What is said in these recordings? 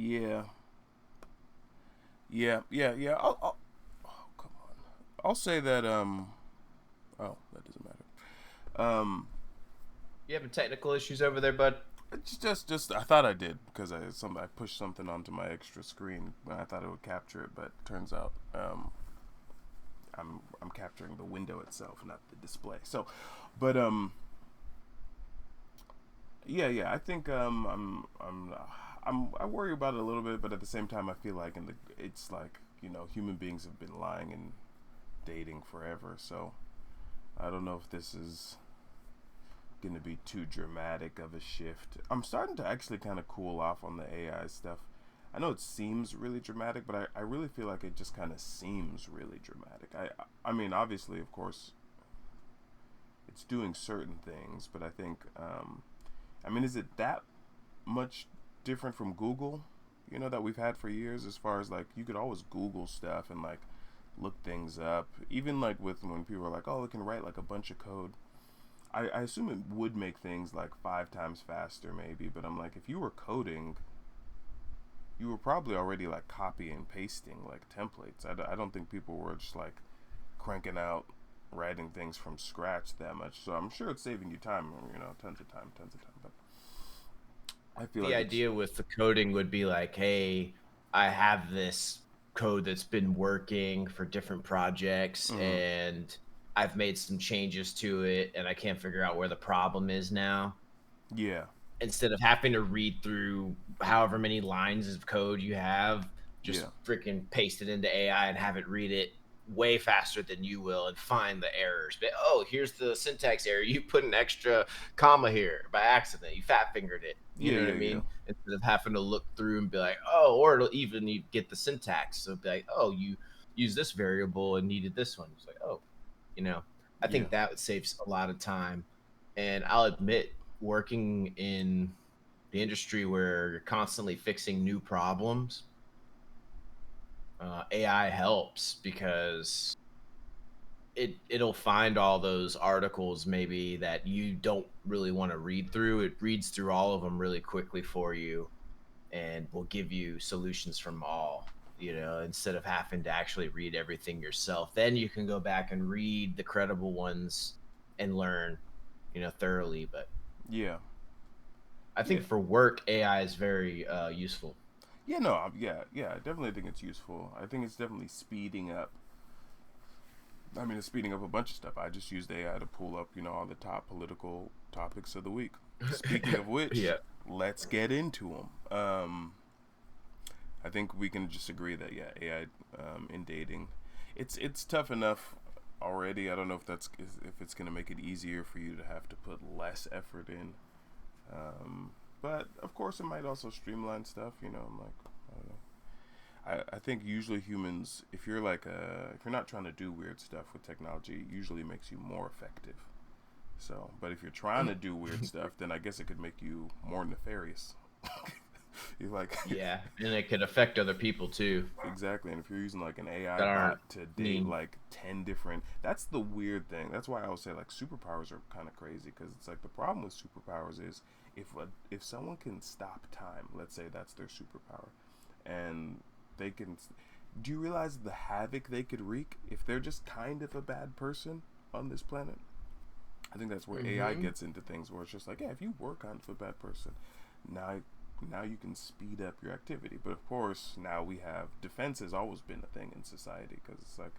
Yeah, yeah. Oh, come on. I'll say that. Oh, that doesn't matter. You having technical issues over there, bud? Just. I thought I did because I pushed something onto my extra screen. And I thought it would capture it, but turns out I'm capturing the window itself, not the display. So, but yeah. I think I worry about it a little bit, but at the same time, I feel like it's like human beings have been lying and dating forever. So I don't know if this is going to be too dramatic of a shift. I'm starting to actually kind of cool off on the AI stuff. I know it seems really dramatic, but I really feel like it just kind of seems really dramatic. I mean, obviously, of course, it's doing certain things, but I think I mean, is it that much different from Google? That we've had for years, as far as like you could always Google stuff and like look things up. Even like with when people are like, oh, it can write like a bunch of code. I assume it would make things like 5 times faster, maybe. But I'm like, if you were coding, you were probably already like copy and pasting like templates. I don't think people were just like cranking out writing things from scratch that much. So I'm sure it's saving you time, tons of time. But I feel The like it's idea with the coding would be like, hey, I have this code that's been working for different projects mm, and I've made some changes to it and I can't figure out where the problem is now. yeah, Instead of having to read through however many lines of code you have, yeah, just freaking paste it into AI and have it read it way faster than you will and find the errors. But oh, here's the syntax error. You put an extra comma here by accident. You fat fingered it. You yeah, know what I yeah, yeah, mean? Instead of having to look through and be like, oh, or it'll even you get the syntax. So be like, oh, you use this variable and needed this one. It's like, oh, you know, I yeah, think that saves a lot of time. And I'll admit, working in the industry where you're constantly fixing new problems, AI helps because it'll find all those articles maybe that you don't really want to read through. It reads through all of them really quickly for you and will give you solutions from all. Instead of having to actually read everything yourself, then you can go back and read the credible ones and learn, thoroughly. But yeah, I yeah. think for work, AI is very useful. Yeah, no, yeah. I definitely think it's useful. I think it's definitely speeding up. I mean, it's speeding up a bunch of stuff. I just used AI to pull up, all the top political topics of the week. Speaking of which, Yeah. let's get into them. I think we can just agree that yeah, AI in dating, it's tough enough already. I don't know if it's gonna make it easier for you to have to put less effort in. But of course, it might also streamline stuff. I'm like, I don't know. I think usually humans, if you're not trying to do weird stuff with technology, it usually makes you more effective. So, but if you're trying to do weird stuff, then I guess it could make you more nefarious. You're like, Yeah, and it could affect other people too exactly. And if you're using like an AI that aren't. bot to I date mean, like 10 different, that's the weird thing. That's why I would say like superpowers are kind of crazy because it's like the problem with superpowers is if someone can stop time, let's say that's their superpower, and they can, do you realize the havoc they could wreak if they're just kind of a bad person on this planet? I think that's where AI hmm gets into things where it's just like, yeah, if you were kind of a bad person, now now you can speed up your activity. But of course, now we have defense has always been a thing in society because it's like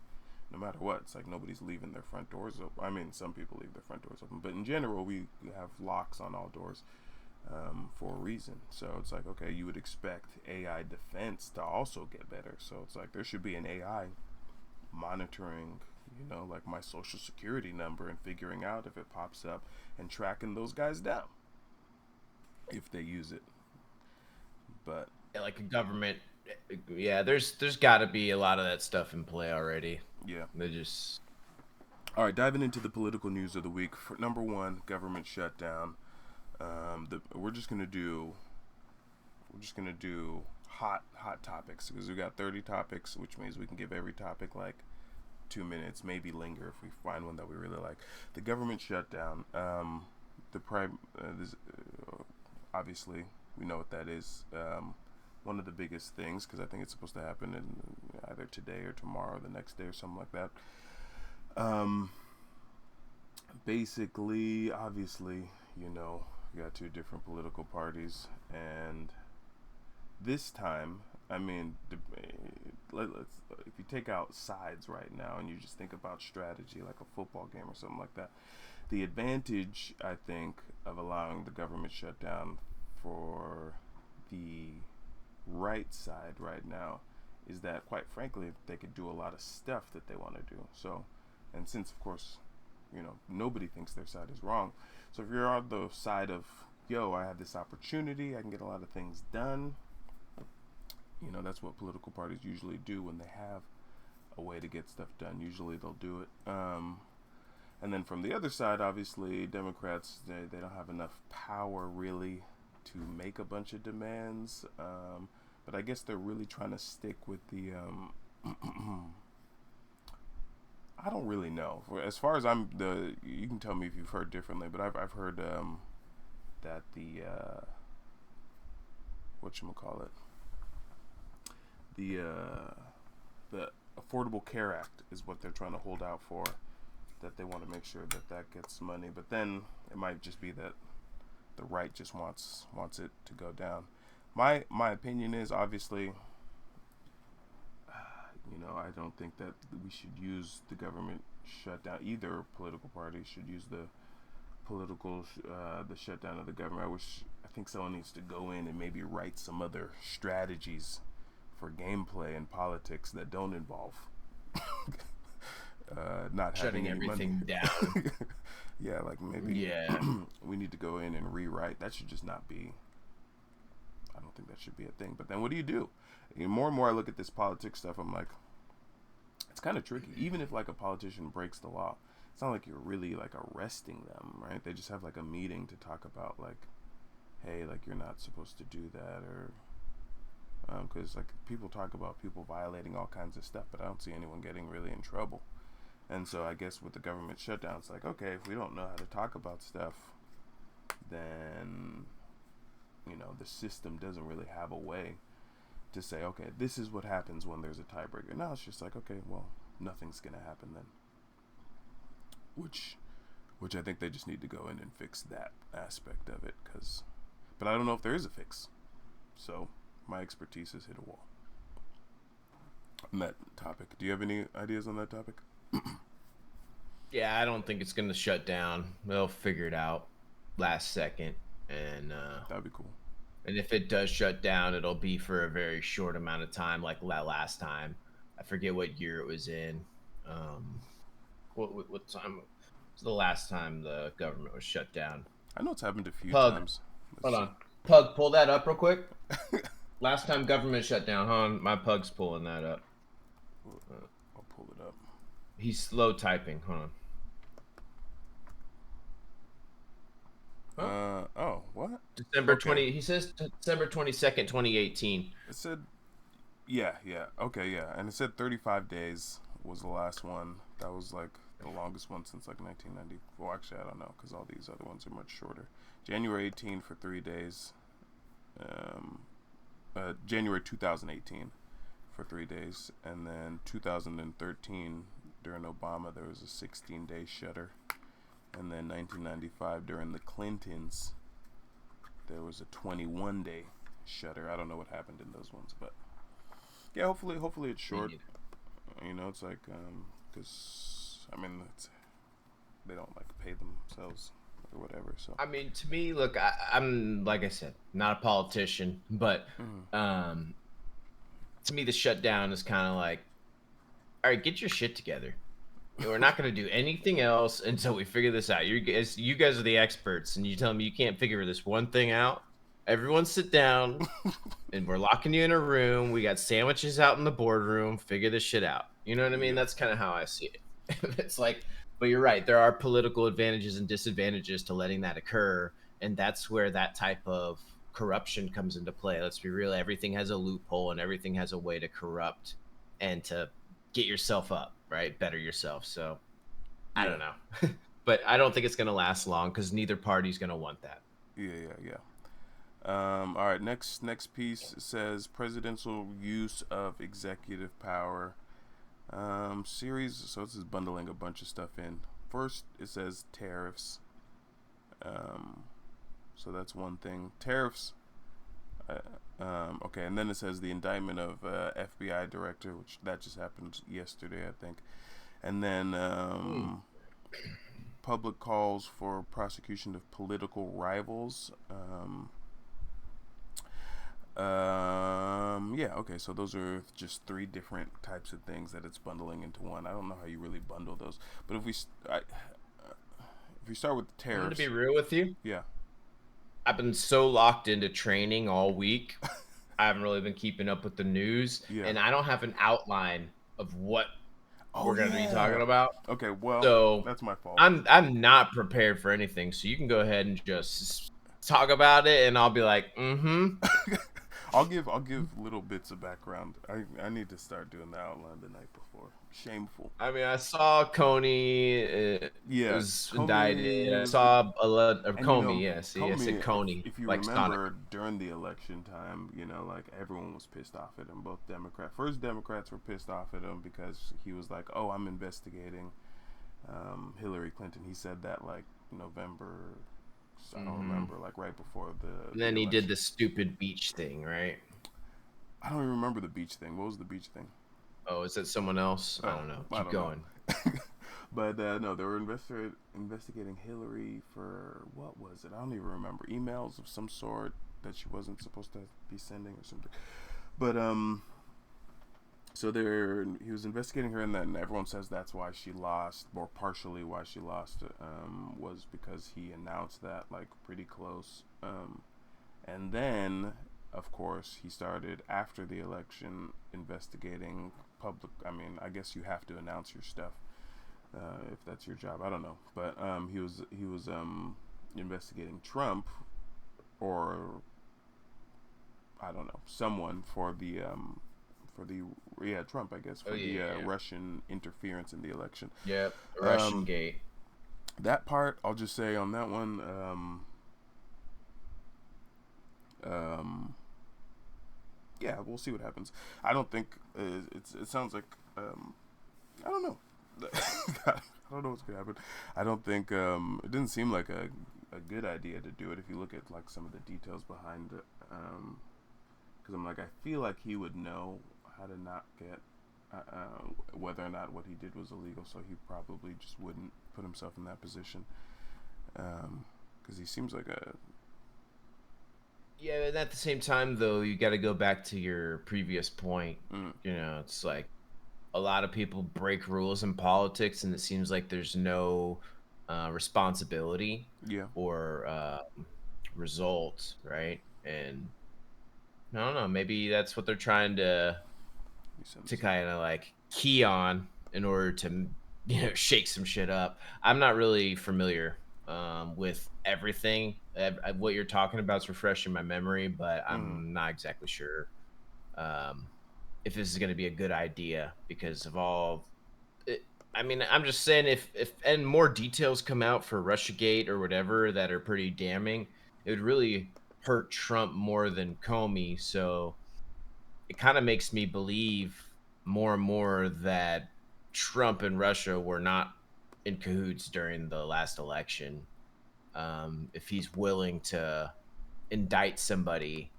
no matter what, it's like nobody's leaving their front doors open. I mean, some people leave their front doors open, but in general, we have locks on all doors for a reason. So it's like, okay, you would expect AI defense to also get better. So it's like there should be an AI monitoring, like my social security number and figuring out if it pops up and tracking those guys down if they use it. But like a government. Yeah, there's got to be a lot of that stuff in play already. yeah. They just All right, diving into the political news of the week. For number one, government shutdown. We're just gonna do hot topics because we got 30 topics, which means we can give every topic like 2 minutes, maybe linger if we find one that we really like. The government shutdown. The prime. This, obviously, we know what that is. one of the biggest things, because I think it's supposed to happen in either today or tomorrow, or the next day, or something like that. Basically, obviously, you know, you got two different political parties, and this time, I mean, if you take out sides right now and you just think about strategy, like a football game or something like that, the advantage, I think, of allowing the government shutdown for the right side right now is that, quite frankly, they could do a lot of stuff that they want to do. So, and since, of course, you know, nobody thinks their side is wrong. So if you're on the side of, yo, I have this opportunity, I can get a lot of things done, you know, that's what political parties usually do when they have a way to get stuff done. Usually they'll do it. And then from the other side, obviously, Democrats, they don't have enough power really to make a bunch of demands. But I guess they're really trying to stick with the... I don't really know. As far as you can tell me if you've heard differently, but I've heard that the... whatchamacallit? The Affordable Care Act is what they're trying to hold out for, that they want to make sure that gets money. But then it might just be that the right just wants it to go down. My opinion is, obviously, you know, I don't think that we should use the government shutdown. Either political party should use the shutdown of the government. I think someone needs to go in and maybe write some other strategies for gameplay and politics that don't involve not shutting having any everything money. down. Yeah, like maybe we need to go in and rewrite. That should just not be. I don't think that should be a thing. But then what do you do? More and more I look at this politics stuff, I'm like, it's kind of tricky. Even if like a politician breaks the law, it's not like you're really like arresting them, right? They just have like a meeting to talk about like, hey, like you're not supposed to do that, or because like people talk about people violating all kinds of stuff, but I don't see anyone getting really in trouble. And so I guess with the government shutdown, it's like, okay, if we don't know how to talk about stuff, then, you know, the system doesn't really have a way to say, okay, this is what happens when there's a tiebreaker. Now it's just like, okay, well, nothing's going to happen then. Which I think they just need to go in and fix that aspect of it. But I don't know if there is a fix. So my expertise has hit a wall on that topic. Do you have any ideas on that topic? Yeah, I don't think it's going to shut down. They'll figure it out last second. And that'd be cool. And if it does shut down, it'll be for a very short amount of time, like that last time. I forget what year it was in. What time was the last time the government was shut down? I know it's happened a few Pug. times. Hold on. Pug, pull that up real quick. Last time government shut down. Hold on. My Pug's pulling that up. I'll pull it up. He's slow typing. Hold on. Oh, what? December 20. He says December 22nd, 2018. It said, yeah, okay, yeah, and it said 35 days was the last one. That was like the longest one since like 1990. Well, actually, I don't know, because all these other ones are much shorter. January 18 for 3 days. January 2018 for 3 days, and then 2013 during Obama there was a 16-day shutter. And then 1995, during the Clintons, there was a 21-day shutter. I don't know what happened in those ones, but yeah, hopefully it's short. You know, it's like, because I mean, they don't like pay themselves or whatever. So I mean, to me, look, I'm like I said, not a politician, but to me, the shutdown is kind of like, all right, get your shit together. We're not going to do anything else until we figure this out. You guys are the experts, and you tell me you can't figure this one thing out. Everyone sit down, and we're locking you in a room. We got sandwiches out in the boardroom. Figure this shit out. You know what I mean? Yeah. That's kind of how I see it. It's like, but you're right. There are political advantages and disadvantages to letting that occur, and that's where that type of corruption comes into play. Let's be real. Everything has a loophole, and everything has a way to corrupt and to get yourself up. Right, better yourself. So I don't know, but I don't think it's gonna last long because neither party's gonna want that. Yeah. All right, next piece says presidential use of executive power. Series. So this is bundling a bunch of stuff in. First, it says tariffs. Um, so that's one thing. Tariffs. Okay, and then it says the indictment of FBI director, which that just happened yesterday, I think. And then public calls for prosecution of political rivals. Yeah, okay, so those are just three different types of things that it's bundling into one. I don't know how you really bundle those, but if we start with the I'm going to be tariffs, real with you. yeah, I've been so locked into training all week. I haven't really been keeping up with the news, yeah. and I don't have an outline of what Oh we're going to be talking yeah. about. Okay, well, So that's my fault. I'm not prepared for anything. So you can go ahead and just talk about it, and I'll be like, mm-hmm. I'll give little bits of background. I need to start doing the outline the night before. Shameful. I mean, I saw Coney Yeah, was indicted. Comey I was, saw a lot of and you Comey. know, Yeah, see, I said Comey. If Coney, if you like Sonic. remember during the election time, like everyone was pissed off at him. Both First Democrats were pissed off at him because he was like, "Oh, I'm investigating Hillary Clinton." He said that like November. I don't remember, like right before And the then he did election. the stupid beach thing, right? I don't even remember the beach thing. What was the beach thing? Oh, is that someone else? I Oh, don't know. I Keep don't know. going. But no, they were investigating Hillary for what was it? I don't even remember. Emails of some sort that she wasn't supposed to be sending or something. But so he was investigating her, and then everyone says that's why she lost, or partially why she lost, was because he announced that like pretty close. And then, of course, he started after the election investigating public. I mean, I guess you have to announce your stuff if that's your job. I don't know, but he was investigating Trump, or I don't know, someone for the yeah, Trump, I guess, Oh for the yeah, yeah. Russian interference in the election. Yep, Russian Um, Gate. that part, I'll just say on that one. Yeah, we'll see what happens. I don't think it sounds like I don't know. I don't know what's gonna happen. I don't think it didn't seem like a good idea to do it if you look at like some of the details behind it. Because I'm like, I feel like he would know how to not get whether or not what he did was illegal, so he probably just wouldn't put himself in that position. Because he seems like a Yeah, and at the same time, though, you got to go back to your previous point. mm, It's like a lot of people break rules in politics, and it seems like there's no responsibility yeah. or result, right? And I don't know, maybe that's what they're trying He sends to kind of like key on in order to shake some shit up. I'm not really familiar with everything. What you're talking about is refreshing my memory, but mm, I'm not exactly sure um, if this is going to be a good idea because of all. It, I mean, I'm just saying if and more details come out for RussiaGate or whatever that are pretty damning, it would really hurt Trump more than Comey. So it kind of makes me believe more and more that Trump and Russia were not in cahoots during the last election. If he's willing to indict somebody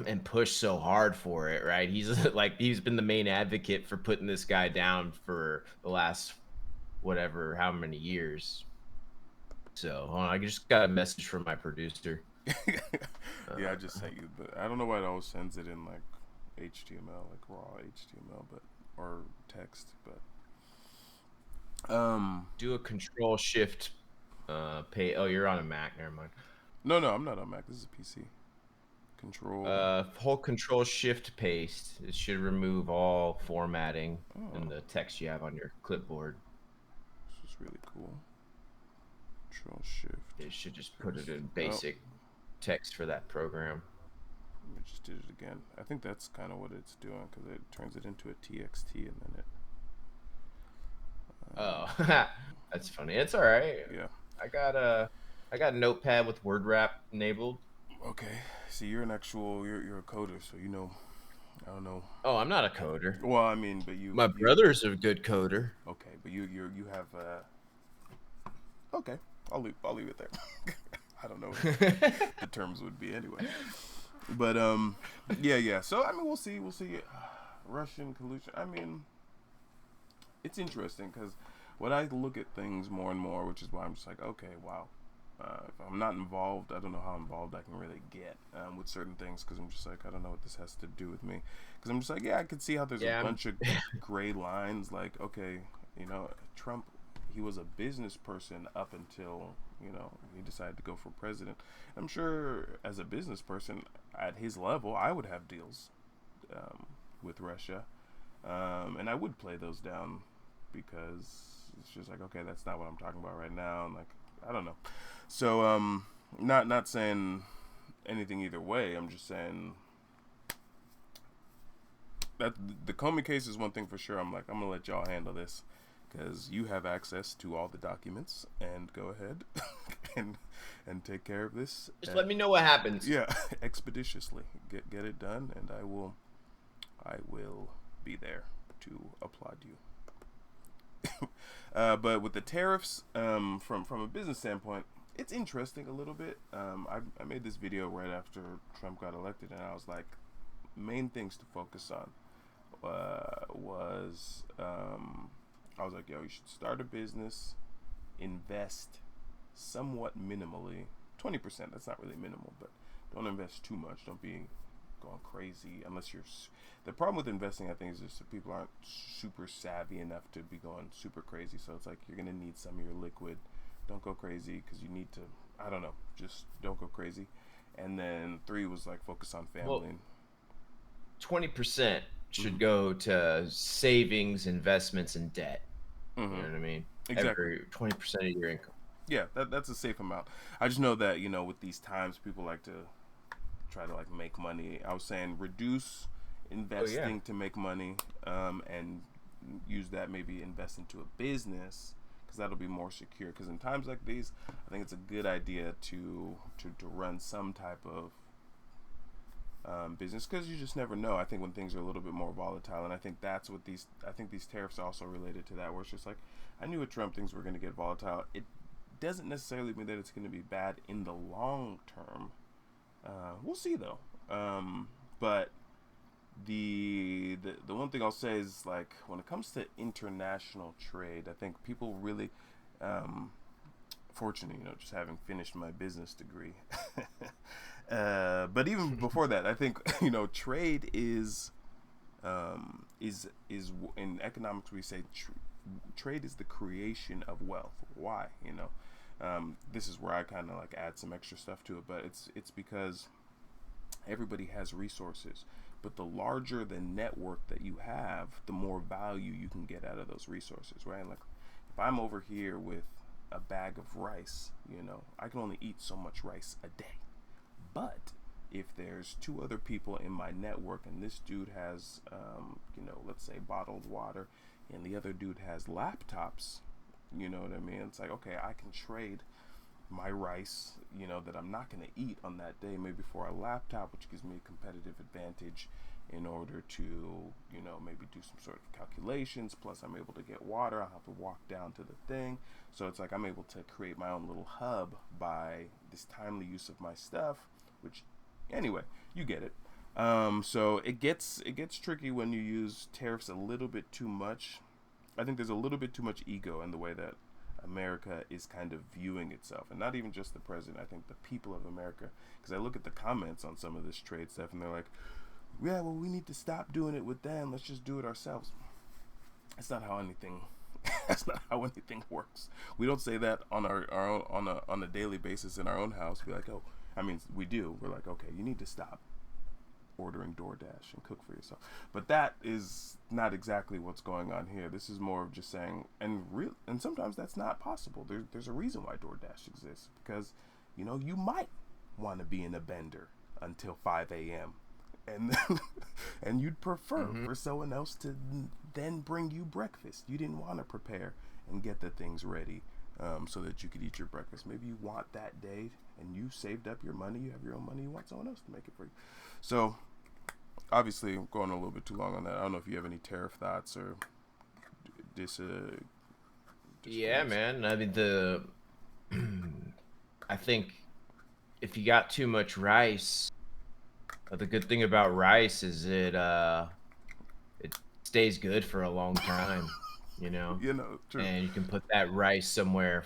and push so hard for it, right? He's like he's been the main advocate for putting this guy down for the last whatever how many years. So hold on, I just got a message from my producer. yeah, I Uh, just sent you the. I don't know why it always sends it in like HTML, like raw HTML, but or text, but do a control shift pay. Oh, you're on a Mac. Never mind. no, I'm not on Mac. This is a PC. Control. Hold Control Shift Paste. It should remove all formatting in Oh, the text you have on your clipboard. this is really cool. Control Shift. It should just put it Paste. in Oh, basic text for that program. I just did it again. I think that's kind of what it's doing because it turns it into a TXT and then it. Oh, that's funny. It's all right. Yeah. I got a. I got Notepad with word wrap enabled. Okay. See, you're you're a coder, so you know. I don't know. Oh, I'm not a coder. Well, I mean, but My you brother's a good coder. okay, but you have okay. I'll leave it there. I don't know what the terms would be anyway. But yeah. So I mean, we'll see. Russian collusion. I mean, it's interesting because when I look at things more and more, which is why I'm just like, okay, wow. If I'm not involved, I don't know how involved I can really get with certain things because I'm just like, I don't know what this has to do with me. Because I'm just like, yeah, I can see how there's a Yeah, bunch of gray lines. Like, okay, Trump, he was a business person up until, he decided to go for president. I'm sure as a business person at his level, I would have deals with Russia. And I would play those down because it's just like, okay, that's not what I'm talking about right now. And like, I don't know. So, not saying anything either way. I'm just saying that the Comey case is one thing for sure. I'm like, I'm gonna let y'all handle this because you have access to all the documents, and go ahead and take care of this. just let me know what happens. Yeah, expeditiously get it done, and I will be there to applaud you. But with the tariffs, from a business standpoint, it's interesting a little bit. I made this video right after Trump got elected, and I was like, main things to focus on was I was like, yo, you should start a business, invest somewhat minimally, 20%. That's not really minimal, but don't invest too much. Don't be going crazy unless you're. The problem with investing, I think, is just that people aren't super savvy enough to be going super crazy. So it's like you're gonna need some of your liquid. Don't go crazy because you need to. I don't know. Just don't go crazy. And then 3 was like focus on family. Well, 20% Mm-hmm. should go to savings, investments, and debt. You Mm-hmm. know what I mean? Exactly. Every 20% of your income. Yeah, that's a safe amount. I just know that with these times, people like to try to like make money. I was saying reduce Oh yeah. investing to make money, and use that maybe invest into a business because that'll be more secure. Because in times like these, I think it's a good idea to run some type of business because you just never know. I think when things are a little bit more volatile, and I think that's what I think these tariffs are also related to that, where it's just like I knew with Trump things were going to get volatile. It doesn't necessarily mean that it's going to be bad in the long term. We'll see though. But the one thing I'll say is like when it comes to international trade, I think people really fortunate, just having finished my business degree. But even before that, I think trade is in economics we say trade is the creation of wealth. Why? This is where I kind of like add some extra stuff to it, but it's because everybody has resources, but the larger the network that you have, the more value you can get out of those resources, right? Like if I'm over here with a bag of rice, I can only eat so much rice a day. But if there's 2 other people in my network and this dude has let's say bottled water and the other dude has laptops, you know what I mean? It's like, okay, I can trade my rice, that I'm not going to eat on that day, maybe for a laptop, which gives me a competitive advantage in order to, maybe do some sort of calculations. Plus, I'm able to get water. I'll have to walk down to the thing. So it's like I'm able to create my own little hub by this timely use of my stuff, which, anyway, you get it. So it gets tricky when you use tariffs a little bit too much. I think there's a little bit too much ego in the way that America is kind of viewing itself, and not even just the president. I think the people of America, because I look at the comments on some of this trade stuff, and they're like, "Yeah, well, we need to stop doing it with them. Let's just do it ourselves." That's not how anything. That's not how anything works. We don't say that on our own, on a daily basis in our own house. We're like, oh, I mean, we do. We're like, okay, you need to stop ordering DoorDash and cook for yourself. But that is not exactly what's going on here. This is more of just saying, and sometimes that's not possible. There's a reason why DoorDash exists, because you might want to be in a bender until 5 a.m. and then, and you'd prefer for someone else to then bring you breakfast. You didn't want to prepare and get the things ready so that you could eat your breakfast. Maybe you want that day and you saved up your money, you have your own money, you want someone else to make it for you. So obviously I'm going a little bit too long on that. I don't know if you have any tariff thoughts or Yeah, man. I mean, I think if you got too much rice, the good thing about rice is it stays good for a long time, you know, true. and you can put that rice somewhere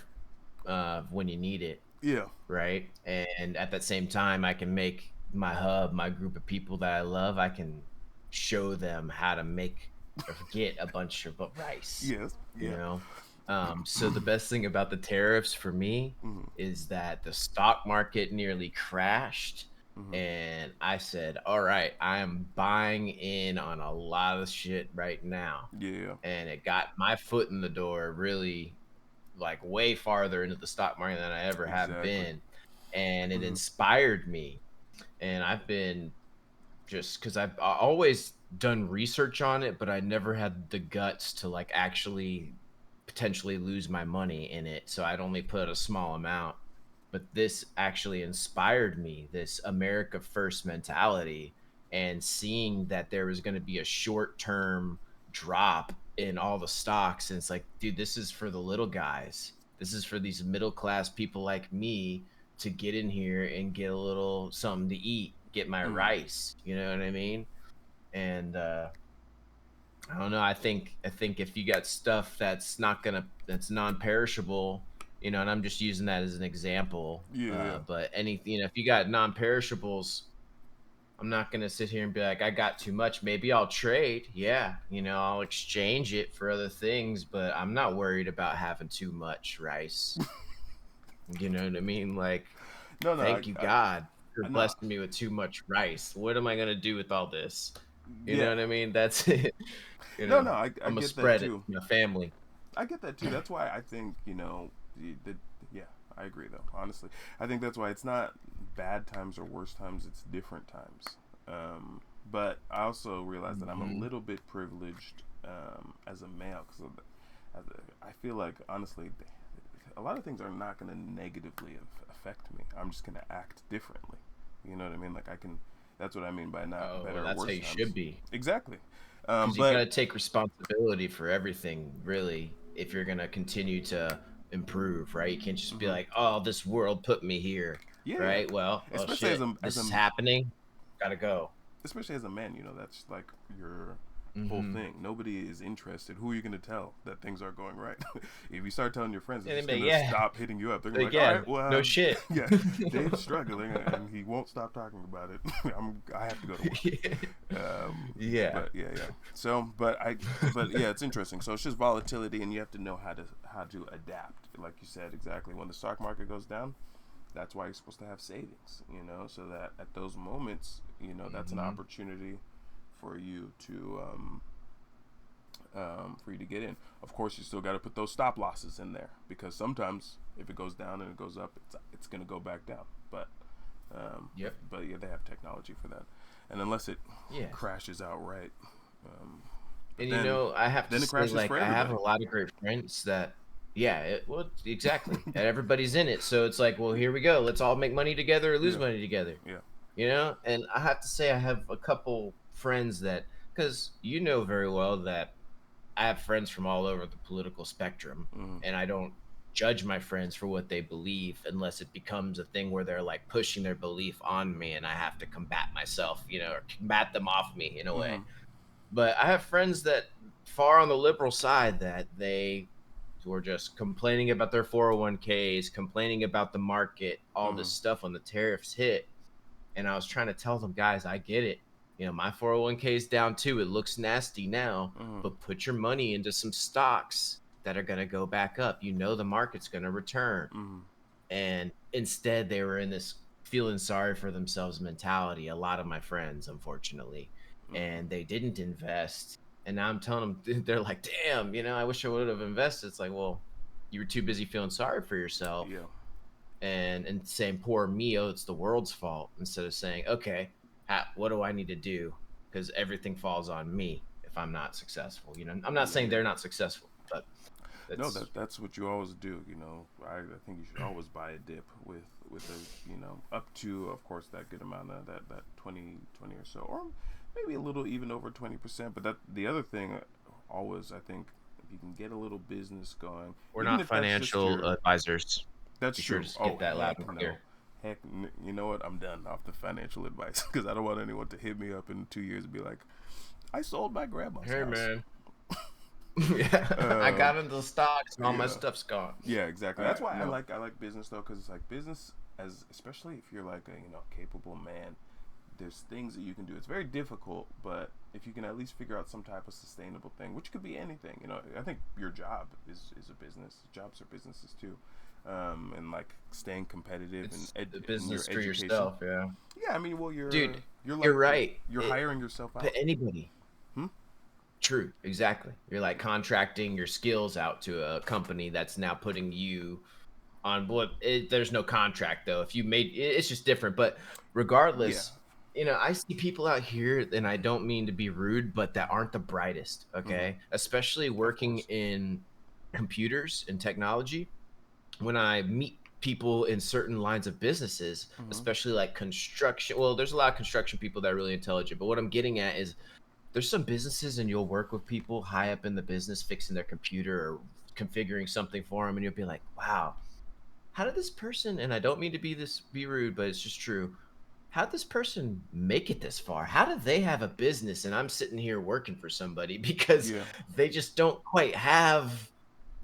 when you need it, Yeah. right? And at that same time, I can make my hub, my group of people that I love, I can show them how to make or get a bunch of rice, Yes. you Yeah. know. So the best thing about the tariffs for me Mm-hmm. is that the stock market nearly crashed. Mm-hmm. And I said, all right, I am buying in on a lot of shit right now. Yeah. And it got my foot in the door really like way farther into the stock market than I ever have Exactly. been. And it Mm-hmm. inspired me. And I've been just because I've always done research on it, but I never had the guts to like actually potentially lose my money in it. So I'd only put a small amount. But this actually inspired me, this America First mentality, and seeing that there was going to be a short term drop in all the stocks. And it's like, dude, this is for the little guys. This is for these middle class people like me to get in here and get a little something to eat, get my Mm-hmm. rice. You know what I mean? And I don't know. I think if you got stuff that's non-perishable, you know, and I'm just using that as an example. Yeah. But if you got non-perishables, I'm not gonna sit here and be like, I got too much. Maybe I'll trade. Yeah, I'll exchange it for other things, but I'm not worried about having too much rice. You know what I mean? Like, No, no, thank you, God, for no, blessing me with too much rice. What am I gonna do with all this? You know yeah. what I mean? That's it. No, no, I I'm gonna get that spread it too. to my family. I get that too. That's why I think yeah, I agree though. Honestly, I think that's why it's not bad times or worse times. It's different times. But I also realize that I'm a Mhm. little bit privileged as a male because I feel like honestly, a lot of things are not going to negatively affect me. I'm just going to act differently. You know what I mean? Like I can. That's what I mean by not Oh, well, better or that's how worse you times. should be. Exactly. Because you got But to take responsibility for everything, really, if you're going to continue to improve, right? You can't just be mhm. like, oh, this world put me here, Yeah, yeah. right? Well, oh Especially shit, as this is a happening. Gotta go. especially as a man, that's like your whole Mm-hmm. thing. Nobody is interested. Who are you going to tell that things are going right? If you start telling your friends, they're And just then, going to yeah, stop hitting you up. They're going to like, be like, all yeah, right, well, no shit. yeah, Dave's struggling and he won't stop talking about it. I have to go to work. Yeah. But yeah, yeah. So, but yeah, it's interesting. So it's just volatility, and you have to know how to adapt. Like you said, exactly. When the stock market goes down, that's why you're supposed to have savings. So that at those moments, that's an Mm-hmm. opportunity for you to get in. Of course, you still got to put those stop losses in there because sometimes if it goes down and it goes up, it's going to go back down. But Yep. but yeah, they have technology for that. And unless it Yeah. crashes outright, um, but And then I have to then it say, crashes for like, I have a everybody. lot of great friends that, yeah, well, exactly. And everybody's in it. So it's like, well, here we go. Let's all make money together or lose Yeah, money together. yeah. And I have to say, I have a couple friends that, because you know very well that I have friends from all over the political spectrum, Mm-hmm. and I don't judge my friends for what they believe unless it becomes a thing where they're like pushing their belief on me and I have to combat myself, or combat them off me in a way. Mm-hmm. But I have friends that far on the liberal side that they were just complaining about their 401ks, complaining about the market, all Mm-hmm. this stuff when the tariffs hit. And I was trying to tell them, guys, I get it. My 401k is down too. It looks nasty now, Mm-hmm. but put your money into some stocks that are going to go back up. The market's going to return. Mm-hmm. And instead, they were in this feeling sorry for themselves mentality. A lot of my friends, unfortunately, Mm-hmm. and they didn't invest. And now I'm telling them, they're like, damn, I wish I would have invested. It's like, well, you were too busy feeling sorry for yourself Yeah. and saying poor me, oh, it's the world's fault, instead of saying, okay, what do I need to do, because everything falls on me if I'm not successful. I'm not Yeah. saying Yeah. they're not successful, but No, That's that's what you always do. You know, I think you should always buy a dip with a, you know, up to, of course, that good amount of that 20 or so, or maybe a little even over 20%. But that the other thing, always I think if you can get a little business going, we're even not if that's just financial your, advisors. that's Be sure true. to Oh get that loud heck and no, clear. you know what? I'm done off the financial advice because I don't want anyone to hit me up in 2 years and be like, I sold my grandma's Hey house. man. Yeah, I Um, got into the stocks and all my yeah. stuff's gone. Yeah, exactly. All That's right, why no. I like business though, because it's like business as especially if you're like a capable man. There's things that you can do. It's very difficult, but if you can at least figure out some type of sustainable thing, which could be anything, I think your job is a business. Jobs are businesses too, and like staying competitive and It's a in your business for education. yourself, yeah. Yeah, I mean, well, Dude, you're you're like right. you're hiring yourself But out. anybody. Hmm? True, exactly. You're like contracting your skills out to a company that's now putting you on board. There's no contract though. If you made it's just different. But Yeah. regardless, I see people out here, and I don't mean to be rude, but that aren't the brightest. Hmm. Okay, especially Of working course. in computers and technology. When I meet people in certain lines of businesses, Hmm. especially like construction. Well, there's a lot of construction people that are really intelligent, but what I'm getting at is there's some businesses and you'll work with people high up in the business fixing their computer or configuring something for them, and you'll be like, wow, how did this person, and I don't mean to be rude, but it's just true, how did this person make it this far? How did they have a business and I'm sitting here working for somebody? Because Yeah. they just don't quite have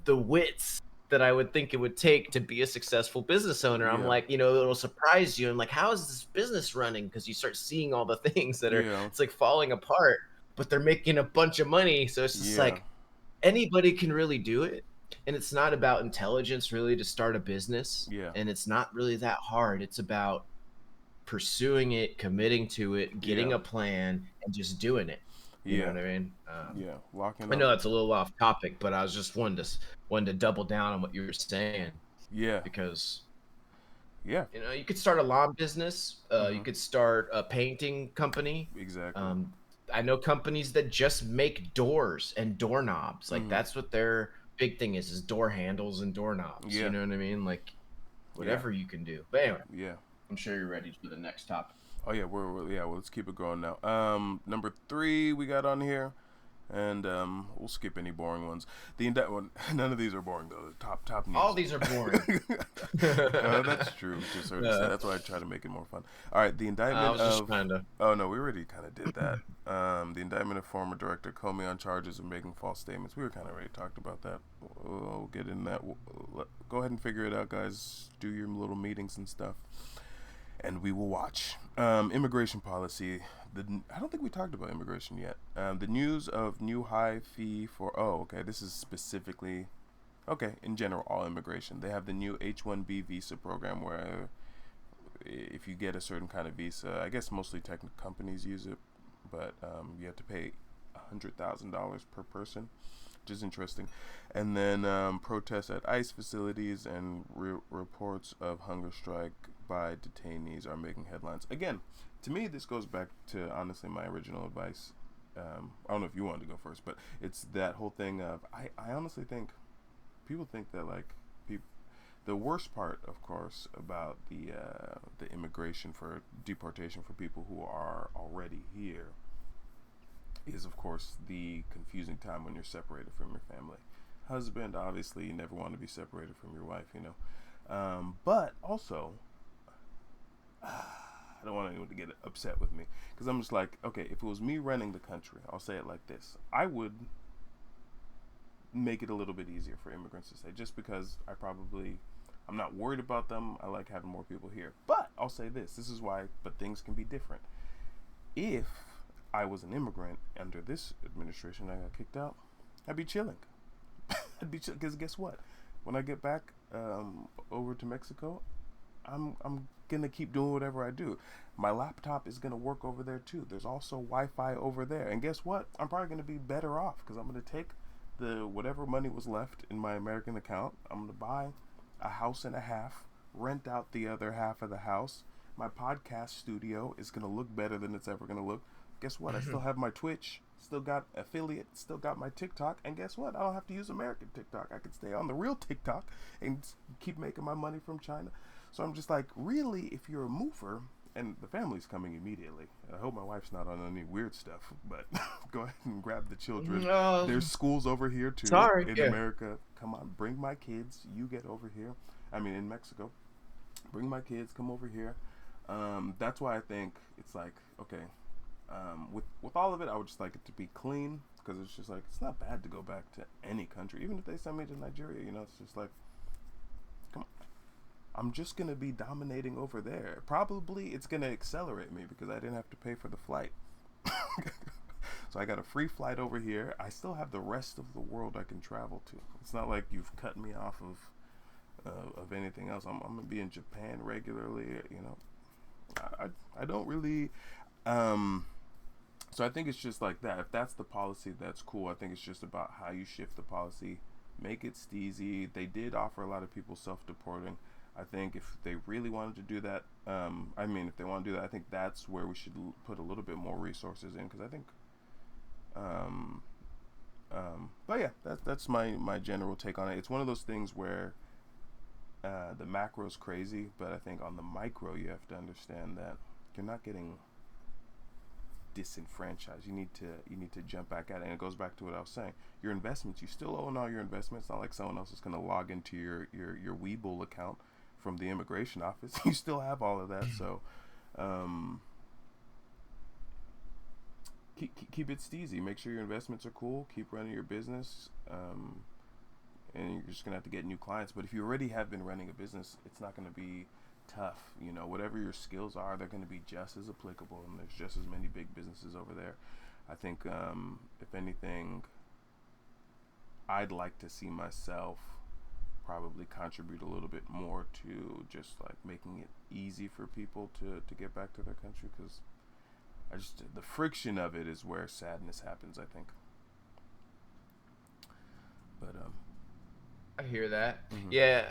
the wits that I would think it would take to be a successful business owner. I'm Yeah. like, it'll surprise you. I'm like, how is this business running? Because you start seeing all the things that are, Yeah. it's like falling apart, but they're making a bunch of money. So it's just Yeah. like anybody can really do it. And it's not about intelligence really to start a business. Yeah. And it's not really that hard. It's about pursuing it, committing to it, getting Yeah. a plan, and just doing it. You know Yeah. what I mean? Yeah. Locking I up. know that's a little off topic, but I was just wanted to double down on what you were saying Yeah. because Yeah. you could start a lawn business, you Hmm. could start a painting company. Exactly. Um, I know companies that just make doors and doorknobs. Like Hmm. that's what their big thing is door handles and doorknobs. You Yeah. know what I mean? Like Yeah. whatever you can do. But anyway, Yeah. I'm sure you're ready for the next topic. Oh yeah. Yeah. Well, let's keep it going now. Number 3 we got on here, and we'll skip any boring ones. One. None of these are boring though. The top All news. these are boring. That's true to a certain extent. That's why I try to make it more fun. All right. The I indictment was just of. trying to. Oh no, we already kind of did that. The indictment of former director Comey on charges of making false statements. We were kind of already talked about that. We'll get in that. Go ahead and figure it out, guys. Do your little meetings and stuff, and we will watch. Immigration policy. I don't think we talked about immigration yet. The news of new high fee for. Oh, okay. This is specifically. Okay, in general, all immigration. They have the new H-1B visa program where if you get a certain kind of visa, I guess mostly tech companies use it, but you have to pay $100,000 per person, which is interesting. And then protests at ICE facilities and reports of hunger strike by detainees are making headlines. Again, to me, this goes back to honestly my original advice. I don't know if you wanted to go first, but it's that whole thing of I honestly think people think that like the worst part, of course, about the immigration for deportation for people who are already here is, of course, the confusing time when you're separated from your family. Husband, obviously, you never want to be separated from your wife, but also, I don't want anyone to get upset with me because I'm just like, okay, if it was me running the country, I'll say it like this: I would make it a little bit easier for immigrants to stay, just because I'm not worried about them. I like having more people here. But I'll say this is why, but things can be different. If I was an immigrant under this administration, I got kicked out, I'd be chilling. I'd be chilling, because guess what? When I get back over to Mexico, I'm gonna keep doing whatever I do. My laptop is gonna work over there too. There's also Wi-Fi over there, and guess what? I'm probably gonna be better off because I'm gonna take the whatever money was left in my American account. I'm gonna buy a house and a half, rent out the other half of the house. My podcast studio is gonna look better than it's ever gonna look. Guess what? I still have my Twitch. still got affiliate, still got my TikTok, and guess what? I don't have to use American TikTok. I can stay on the real TikTok and keep making my money from China. So I'm just like, really, if you're a mover, and the family's coming immediately. I hope my wife's not on any weird stuff, but go ahead and grab the children. There's schools over here too Sorry. in Yeah. America. Come on, bring my kids. You get over here. I mean, in Mexico, bring my kids. Come over here. That's why I think it's like, okay, with all of it, I would just like it to be clean, because it's just like, it's not bad to go back to any country, even if they send me to Nigeria. It's just like, come on, I'm just gonna be dominating over there. Probably it's gonna accelerate me because I didn't have to pay for the flight. So I got a free flight over here. I still have the rest of the world I can travel to. It's not like you've cut me off of anything else. I'm gonna be in Japan regularly. I don't really. So I think it's just like that. If that's the policy, that's cool. I think it's just about how you shift the policy, make it steezy. They did offer a lot of people self-deporting. I think if they really wanted to do that, if they want to do that, I think that's where we should put a little bit more resources in, because I think, but yeah, that's my general take on it. It's one of those things where the macro is crazy, but I think on the micro, you have to understand that you're not getting disenfranchised. You need to jump back at it, and it goes back to what I was saying. Your investments, you still own all your investments. It's not like someone else is going to log into your Webull account from the immigration office. You still have all of that. So keep it steezy. Make sure your investments are cool. Keep running your business, and you're just gonna have to get new clients. But if you already have been running a business, it's not going to be tough. Whatever your skills are, they're going to be just as applicable, and there's just as many big businesses over there. I think, if anything, I'd like to see myself probably contribute a little bit more to just like making it easy for people to get back to their country, because the friction of it is where sadness happens, I think. But I hear that. mm-hmm. Yeah,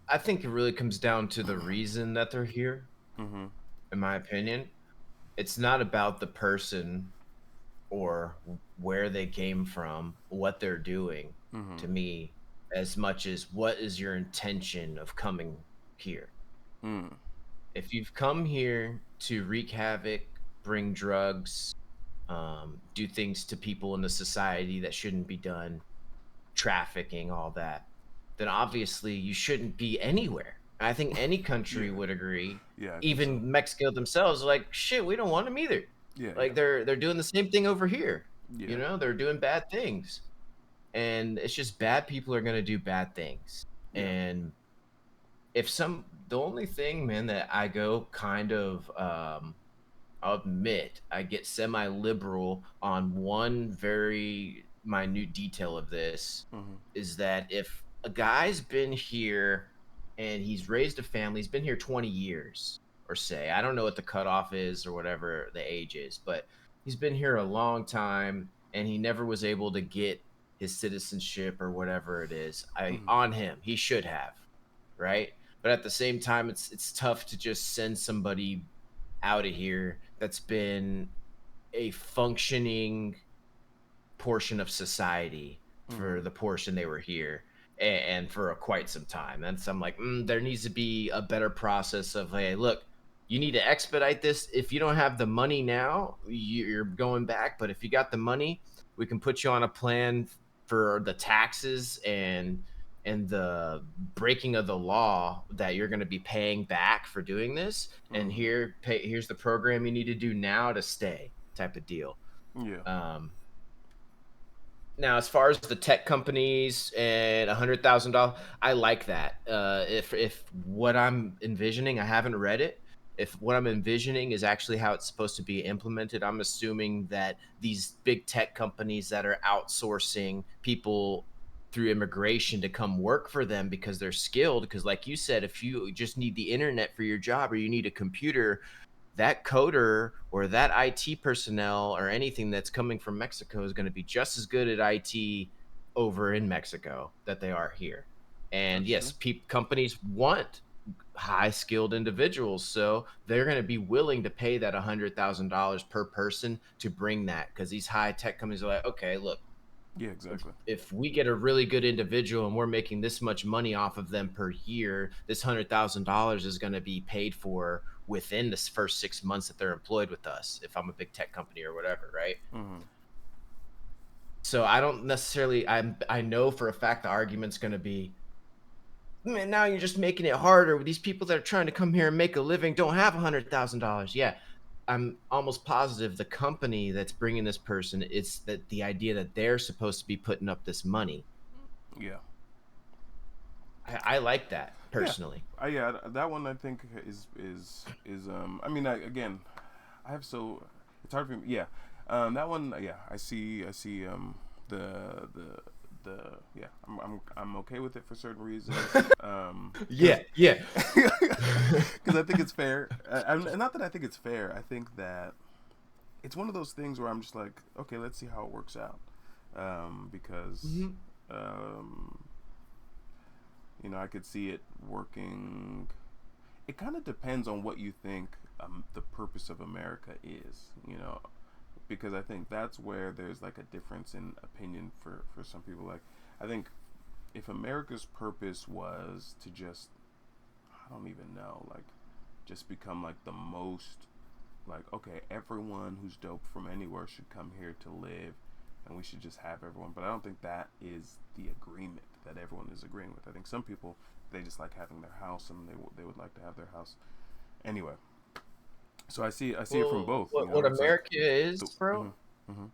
I think it really comes down to the reason that they're here. Mm-hmm. In my opinion, it's not about the person or where they came from, what they're doing, Mm-hmm. to me, as much as what is your intention of coming here. Mm. If you've come here to wreak havoc, bring drugs, do things to people in the society that shouldn't be done, trafficking, all that, then obviously you shouldn't be anywhere. I think any country Yeah. would agree. Yeah, I think so. Even Mexico themselves are like, shit, we don't want them either. Yeah, Like they're doing the same thing over here. yeah. They're doing bad things. And it's just bad people are gonna do bad things. Yeah. And the only thing, man, that I go kind of I'll admit I get semi-liberal on one very minute detail of this, Mm-hmm. is that if a guy's been here and he's raised a family, he's been here 20 years or say, I don't know what the cutoff is or whatever the age is, but he's been here a long time and he never was able to get his citizenship or whatever it is. Mm-hmm. On him, he should have, right? But at the same time, it's tough to just send somebody out of here that's been a functioning portion of society for Mm-hmm. the portion they were here, and for quite some time. And so I'm like, there needs to be a better process of, hey, look, you need to expedite this. If you don't have the money now, you're going back. But if you got the money, we can put you on a plan for the taxes and the breaking of the law that you're going to be paying back for doing this. And Mm-hmm. here's the program you need to do now to stay, type of deal. Yeah. Now, as far as the tech companies and $100,000, I like that. If what I'm envisioning, I haven't read it. If what I'm envisioning is actually how it's supposed to be implemented, I'm assuming that these big tech companies that are outsourcing people through immigration to come work for them because they're skilled. Because, like you said, if you just need the internet for your job or you need a computer, that coder or that IT personnel or anything that's coming from Mexico is going to be just as good at IT over in Mexico that they are here. And That's true. yes, companies want high skilled individuals, so they're going to be willing to pay that $100,000 per person to bring that, because these high tech companies are like, okay, look, Yeah, if, exactly. if we get a really good individual and we're making this much money off of them per year, this $100,000 is going to be paid for within the first 6 months that they're employed with us, if I'm a big tech company or whatever, right? Hmm. So I don't necessarily, I know for a fact the argument's going to be, man, now you're just making it harder. These people that are trying to come here and make a living don't have $100,000. Yeah, I'm almost positive the company that's bringing this person, it's that the idea that they're supposed to be putting up this money. Yeah. I like that Yeah. personally. Yeah, that one I think is I mean, again, I have so it's hard for me. Yeah. That one, yeah, I see the yeah, I'm okay with it for certain reasons. Cuz Yeah, yeah. cuz I think it's fair. Not that I think it's fair. I think that it's one of those things where I'm just like, okay, let's see how it works out. Because Mhm. um I could see it working. It kind of depends on what you think the purpose of America is, because I think that's where there's like a difference in opinion for some people. Like, I think if America's purpose was to just, I don't even know, like, just become like the most, like, okay, everyone who's dope from anywhere should come here to live, and we should just have everyone. But I don't think that is the agreement that everyone is agreeing with. I think some people, they just like having their house, and they would like to have their house anyway. So I see it from Well, both. what It's like America is, the bro, mm-hmm,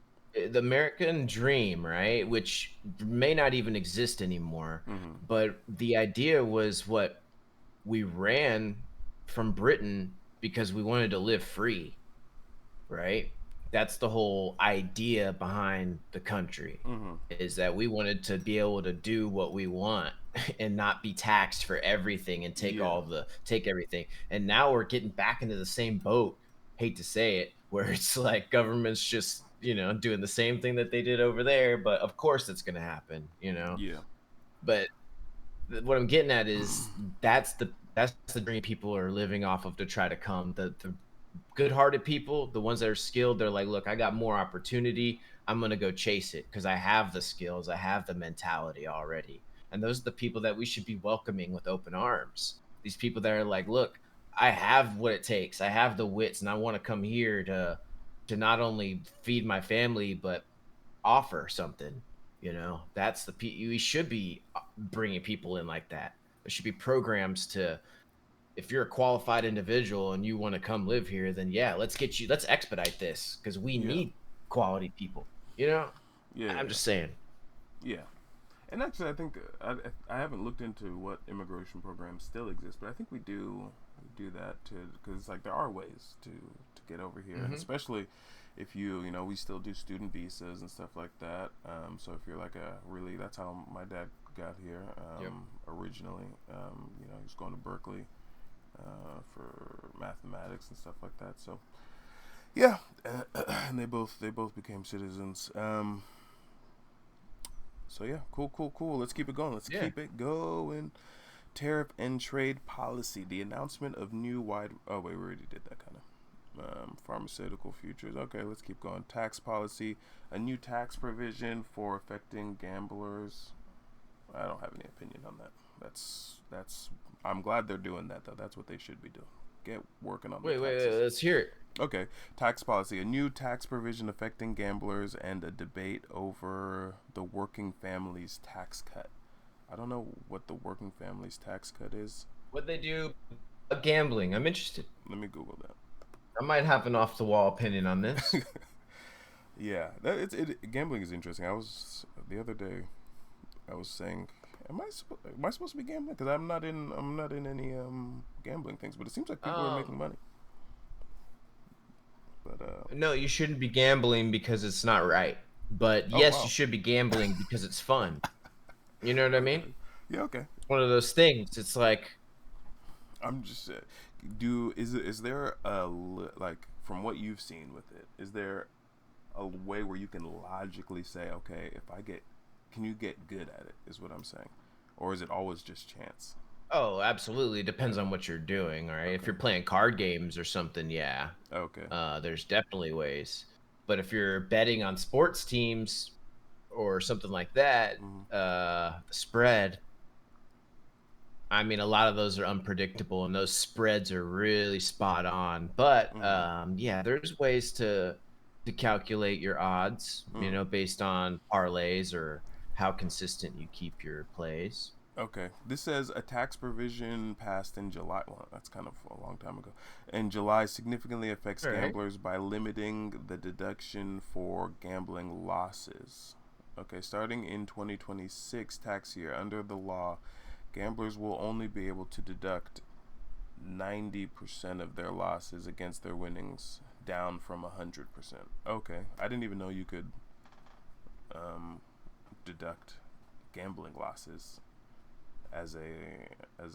the American dream, right? Which may not even exist anymore, mm-hmm, but the idea was what we ran from Britain because we wanted to live free, right? That's the whole idea behind the country, mm-hmm. is that we wanted to be able to do what we want and not be taxed for everything and Yeah, take everything. And now we're getting back into the same boat, hate to say it, where it's like government's just, doing the same thing that they did over there, but of course it's going to happen. yeah, But what I'm getting at is that's the dream people are living off of to try to come. The good-hearted people, the ones that are skilled, they're like, look, I got more opportunity. I'm gonna go chase it because I have the skills, I have the mentality already. And those are the people that we should be welcoming with open arms. These people that are like, look, I have what it takes. I have the wits, and I want to come here to not only feed my family but offer something. That's we should be bringing people in like that. There should be programs to, if you're a qualified individual and you want to come live here, then yeah, let's expedite this because we yeah, need quality people. You know, yeah, I'm yeah, just saying. yeah. And actually, I think I haven't looked into what immigration programs still exist, but I think we do that too, because like there are ways to get over here, and Hmm. especially if we still do student visas and stuff like that. So if you're like that's how my dad got here Yep. originally. He was going to Berkeley for mathematics and stuff like that. So yeah, and they both became citizens. So yeah, cool. Let's keep it going. Let's Yeah. keep it going. Tariff and trade policy. The announcement of new wide. Oh wait, we already did that kind of. Pharmaceutical futures. Okay, let's keep going. Tax policy. A new tax provision for affecting gamblers. I don't have any opinion on that. That's. I'm glad they're doing that though. That's what they should be doing. Get working on the Wait, taxes. let's hear it. Okay, tax policy. A new tax provision affecting gamblers and a debate over the working families tax cut. I don't know what the working families tax cut is. What they do gambling? I'm interested. Let me Google I might have an off the wall opinion on this. that. Yeah, gambling is interesting. I was the other day. I was saying, am I supposed to be gambling? Because I'm not in any gambling things. But it seems like people are making Um, money. But no, you shouldn't be gambling because it's not right. But oh yes, you wow. should be gambling because it's fun. You know what I mean? Okay. Yeah. Okay. It's one of those things. It's like, I'm just is there like from what you've seen with it, is there a way where you can logically say, okay, if I get, can you get good at it? Is what I'm saying, or is it always just chance? Oh, absolutely. It depends on what you're doing, all right? If Okay. you're playing card games or something, yeah, Okay. there's definitely ways. But if you're betting on sports teams or something like that, Mm-hmm. the spread, I mean, a lot of those are unpredictable and those spreads are really spot on. But Mm-hmm. yeah, there's ways to calculate your odds, Mm. based on parlays or how consistent you keep your plays. Okay. This says a tax provision passed in July. Well, that's kind of a long time ago. In July, significantly affects All right. gamblers by limiting the deduction for gambling losses. Okay, starting in 2026 tax year, under the law, gamblers will only be able to deduct 90% of their losses against their winnings, down from 100%. Okay, I didn't even know you could um, deduct gambling losses as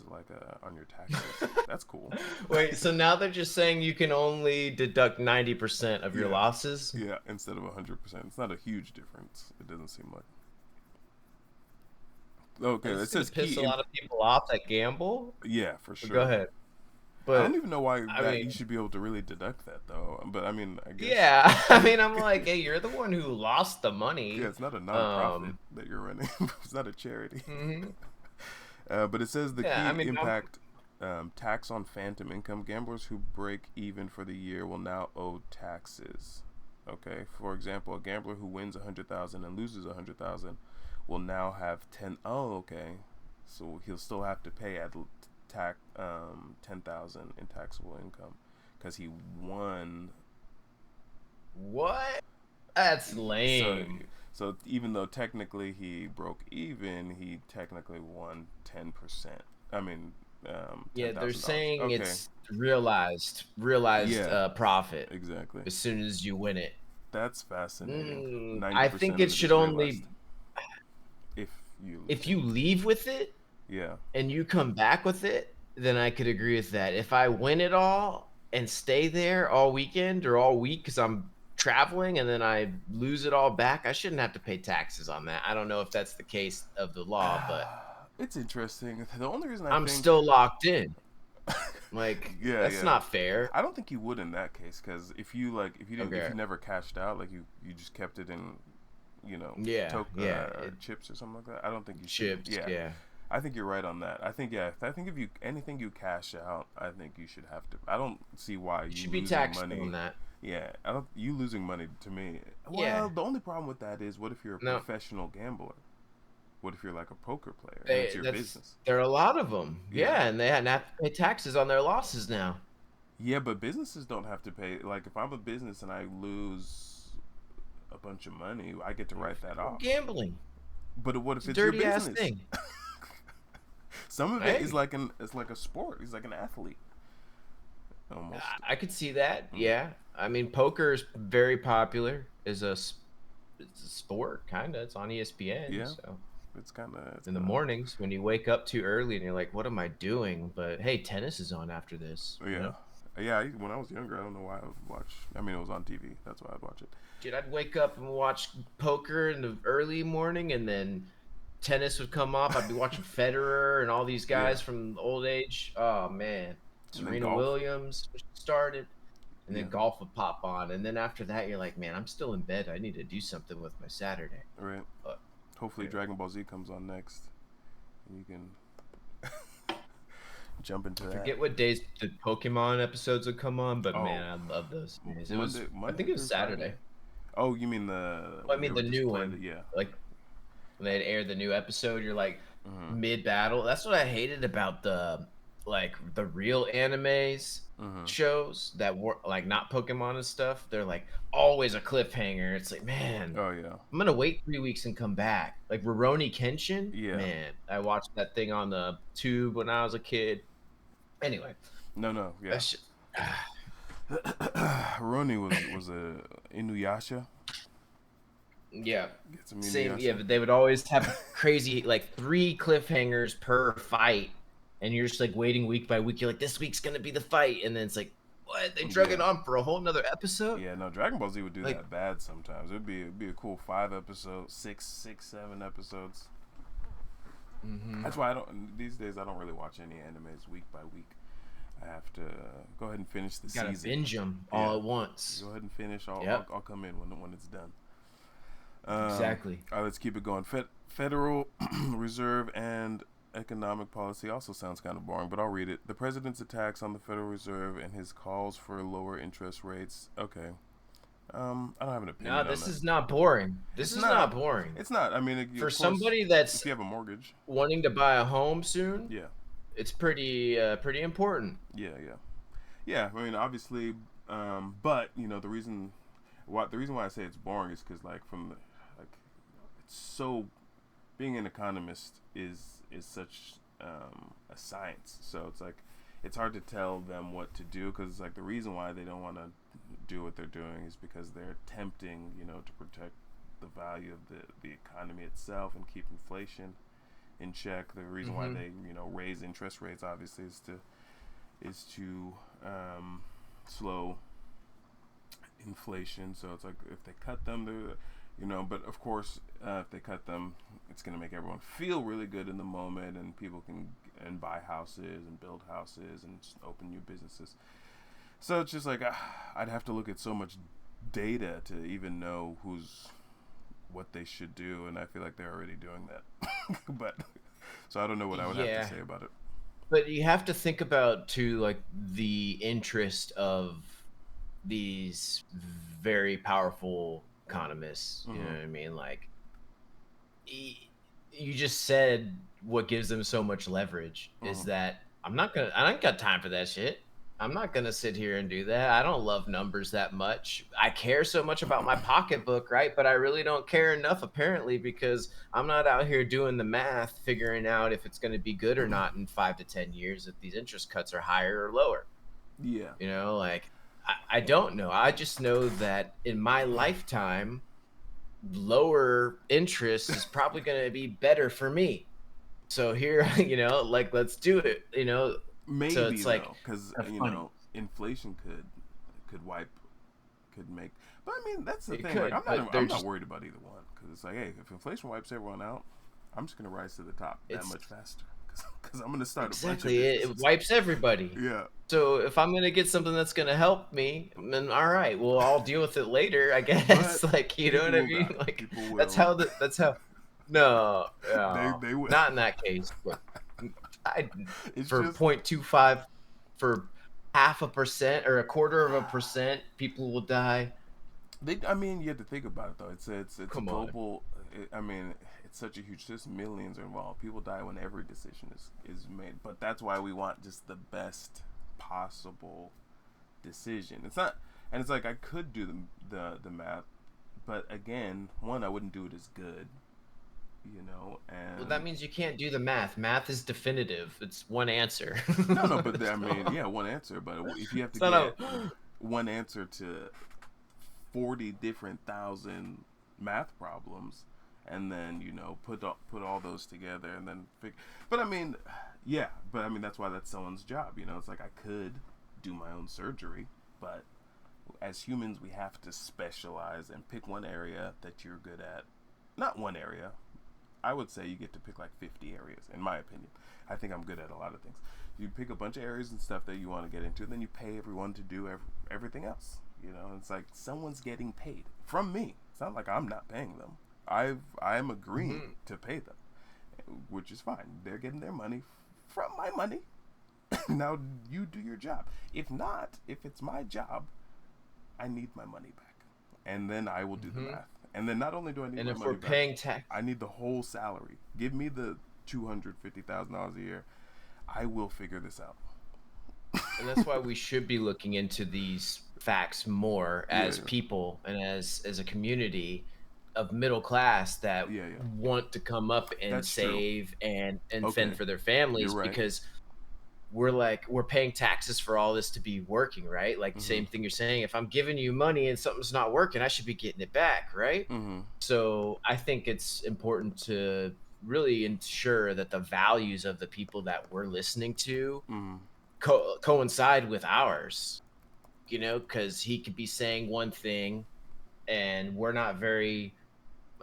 like a on your taxes. That's cool. Wait, so now they're just saying you can only deduct 90% of your Yeah, losses? yeah. Instead of 100%, it's not a huge difference. It doesn't seem like. Okay, It's it gonna says piss key a imp. lot of people off that gamble. Yeah, for But go sure. ahead. I don't But even know why I that you mean, should be able to really deduct that though. But I mean, I guess yeah, I mean, I'm like, hey, you're the one who lost the yeah, money. it's not a non-profit Um, that you're running. It's not a charity. mhm. But it says the Yeah, I key mean, impact tax on phantom income. Gamblers who break even for the year will now owe taxes. Okay, for example, a gambler who wins 100,000 and loses 100,000 will now have 10. Oh, okay, so he'll still have to pay at tax 10,000 in taxable income because he won. what? That's So lame. so even though technically he broke even, he technically won 10%. I mean, ten Yeah, they're thousand dollars. saying Okay. it's realized Yeah, profit exactly. as soon as you win it. That's fascinating. Ninety I think percent it of it should is realized only if you lose if it. you leave with it Yeah. and you come back with it, then I could agree with that. If I win it all and stay there all weekend or all week because I'm traveling and then I lose it all back, I shouldn't have to pay taxes on that. I don't know if that's the case of the law, but It's interesting. The only reason I I'm think, still locked in. Like, yeah, that's yeah, not fair. I don't think you would in that case because if you like, if you didn't, if Okay. you never cashed out, like you just kept it in, you know, Yeah, yeah. chips or something like that. I don't think you should. Chips, Yeah, yeah. I think you're right on that. I think yeah. I think if you anything you cash out, I think you should have to. I don't see why You you should be losing taxed on money. that. Yeah, I don't. You losing money to me. Yeah. Well, the only problem with that is, what if you're a No, professional gambler? What if you're like a poker player and it's they your that's business? there are a lot of them. Yeah, Yeah, and they have to pay taxes on their losses now. yeah, but businesses don't have to pay. Like if I'm a business and I lose a bunch of money, I get to write that Well, off. gambling. But what It's if a it's your dirty ass business? thing. Some of it is Hey, like it's like a sport. He's like an athlete almost. I could see that. Mm. Yeah. I mean, poker is very popular as it's a sport, kind of. It's on ESPN. Yeah, So it's in the kind of mornings when you wake up too early and you're like, "What am I doing?" But hey, tennis is on after this. You yeah, know, yeah. When I was younger, I don't know why I would watch. I mean, it was on TV. That's why I'd watch it. dude, I'd wake up and watch poker in the early morning, and then tennis would come off. I'd be watching Federer and all these Yeah, guys from the old age. Oh man, and then Serena golf. Williams started, and Yeah, then golf would pop on, and then after that, you're like, man, I'm still in bed. I need to do something with my Saturday. right. But Hopefully, anyway, Dragon Ball Z comes on next, and you can jump into I that. forget what days the Pokemon episodes would come on, but Oh, man, I love those days. It was, Monday, I Monday think it was through Friday. Saturday. Oh, you mean the Well, I when they mean, would the just new play the one, yeah. like when they'd air the new episode, you're like Mhm. mid battle. That's what I hated about the real animes Mhm. shows that were like not Pokemon and stuff. They're like always a cliffhanger. It's like, man, Oh yeah. I'm gonna wait 3 weeks and come back. Like Rurouni Kenshin, Yeah. man, I watched that thing on the tube when I was a kid. Anyway, No, no, yeah. that's just, Roni was a Inuyasha. yeah. Get some Same, yeah, Inuyasha. but they would always have crazy like 3 cliffhangers per fight, and you're just like waiting week by week. You're like, this week's gonna be the fight, and then it's like, what? They drug it Yeah. on for a whole nother episode? Yeah, no, Dragon Ball Z would do Like, that bad sometimes. It'd be a cool 5 episodes, 6, 6, 7 episodes. Mm-hmm. That's why I don't these days. I don't really watch any animes week by week. I have to go ahead and finish the Gotta season. binge them all Yeah, at once. go ahead and finish. Yep. I'll come in when it's done. Exactly. All right, let's keep it going. Federal Reserve and economic policy also sounds kind of boring, but I'll read it. The president's attacks on the Federal Reserve and his calls for lower interest rates. Okay. I don't have an opinion No, on this that. is not boring. This It's is not. not boring. It's not. I mean, For of course, somebody if that's you have a mortgage, wanting to buy a home soon, yeah, it's pretty important. yeah. Yeah, I mean, obviously, but the reason why I say it's boring is because like it's so being an economist is such a science. So it's like it's hard to tell them what to do because like the reason why they don't want to do what they're doing is because they're attempting to protect the value of the economy itself and keep inflation in check. The reason why they raise interest rates obviously is to slow inflation. So it's like if they cut them, but of course, if they cut them, it's going to make everyone feel really good in the moment, and people can buy houses and build houses and just open new businesses. So it's just like I'd have to look at so much data to even know what they should do, and I feel like they're already doing that. But so I don't know what I would have to say about it. But you have to think about too, like the interest of these very powerful economists. You know what I mean? Like, you just said what gives them so much leverage is that I don't got time for that shit. I'm not gonna sit here and do that. I don't love numbers that much. I care so much about my pocketbook, right? But I really don't care enough, apparently, because I'm not out here doing the math, figuring out if it's gonna be good or not in 5 to 10 years, if these interest cuts are higher or lower. Yeah. Like I don't know. I just know that in my lifetime, lower interest is probably gonna be better for me. So here, like let's do it. Maybe So it's like though, because funny. inflation could make. But I mean, that's the It thing. Like, could, but they're I'm not just worried about either one because it's like, hey, if inflation wipes everyone out, I'm just gonna rise to the top that it's much faster because I'm gonna start a bunch of exactly it businesses. wipes everybody. Yeah. So if I'm gonna get something that's gonna help me, then all right, well I'll deal with it later, I guess. But Like you know people what I will mean? die. Like People that's will. how that's how. No, no, They will. not in that case. But I It's for just 0.25 for 0.5% or 1/4%, people will die. I mean, you have to think about it though. It's a Come on. global. I mean, it's such a huge. Just millions are involved. People die when every decision is made. But that's why we want just the best possible decision. It's not, and it's like I could do the math, but again, one I wouldn't do it as good, and Well, that means you can't do the math. Math is definitive. It's one answer. no, but I mean, So, yeah, one answer. But if you have to it's not get a one answer to 40 different thousand math problems and then put all those together and then but I mean that's why that's someone's job. It's like I could do my own surgery, but as humans we have to specialize and pick one area that you're good at. Not one area. I would say you get to pick like 50 areas in my opinion. I think I'm good at a lot of things. You pick a bunch of areas and stuff that you want to get into, and then you pay everyone to do everything else. It's like someone's getting paid from me. It's not like I'm not paying them. I'm agreeing to pay them, which is fine. They're getting their money from my money. Now you do your job. If not, if it's my job, I need my money back, and then I will do the math. And then not only do I need and my if money we're back, paying tax, I need the whole salary. Give me the $250,000 a year. I will figure this out. and that's why we should be looking into these facts more as Yeah, people and as a community of middle class that yeah, yeah. want to come up and That's true. save and Okay, fend for their you're families, right. because we're paying taxes for all this to be working, right? Like Mhm. same thing you're saying, if I'm giving you money and something's not working, I should be getting it back, right? Mhm. So I think it's important to really ensure that the values of the people that we're listening to Mhm. coincide with ours, because he could be saying one thing and we're not very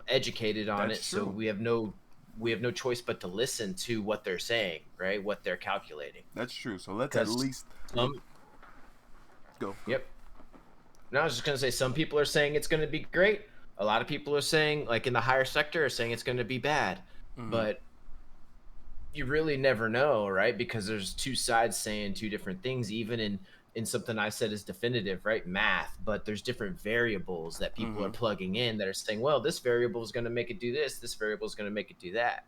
educated on That's it, so true. we have no we have no choice but to listen to what they're saying, right? What they're calculating. That's true. So let's at Because least some, go. yep. No, I was just gonna say some people are saying it's gonna be great. A lot of people are saying, like in the higher sector, are saying it's gonna be bad. Mm-hmm. But you really never know, right? Because there's two sides saying two different things, even in something I said is definitive, right? Math, but there's different variables that people are Mm-hmm. plugging in that are saying, well, this variable is going to make it do this variable is going to make it do that.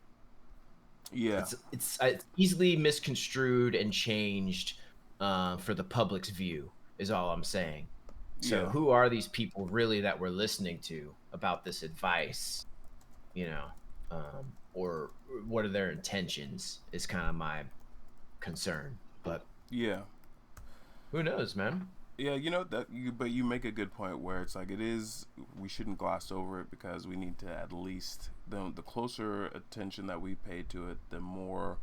Yeah. It's easily misconstrued and changed for the public's view, is all I'm saying. So Yeah. who are these people really that we're listening to about this advice? You know, or what are their intentions? Is kind of my concern. But Yeah. who knows, man? Yeah, but you make a good point where it's like it is. We shouldn't gloss over it because we need to at least the closer attention that we pay to it, the more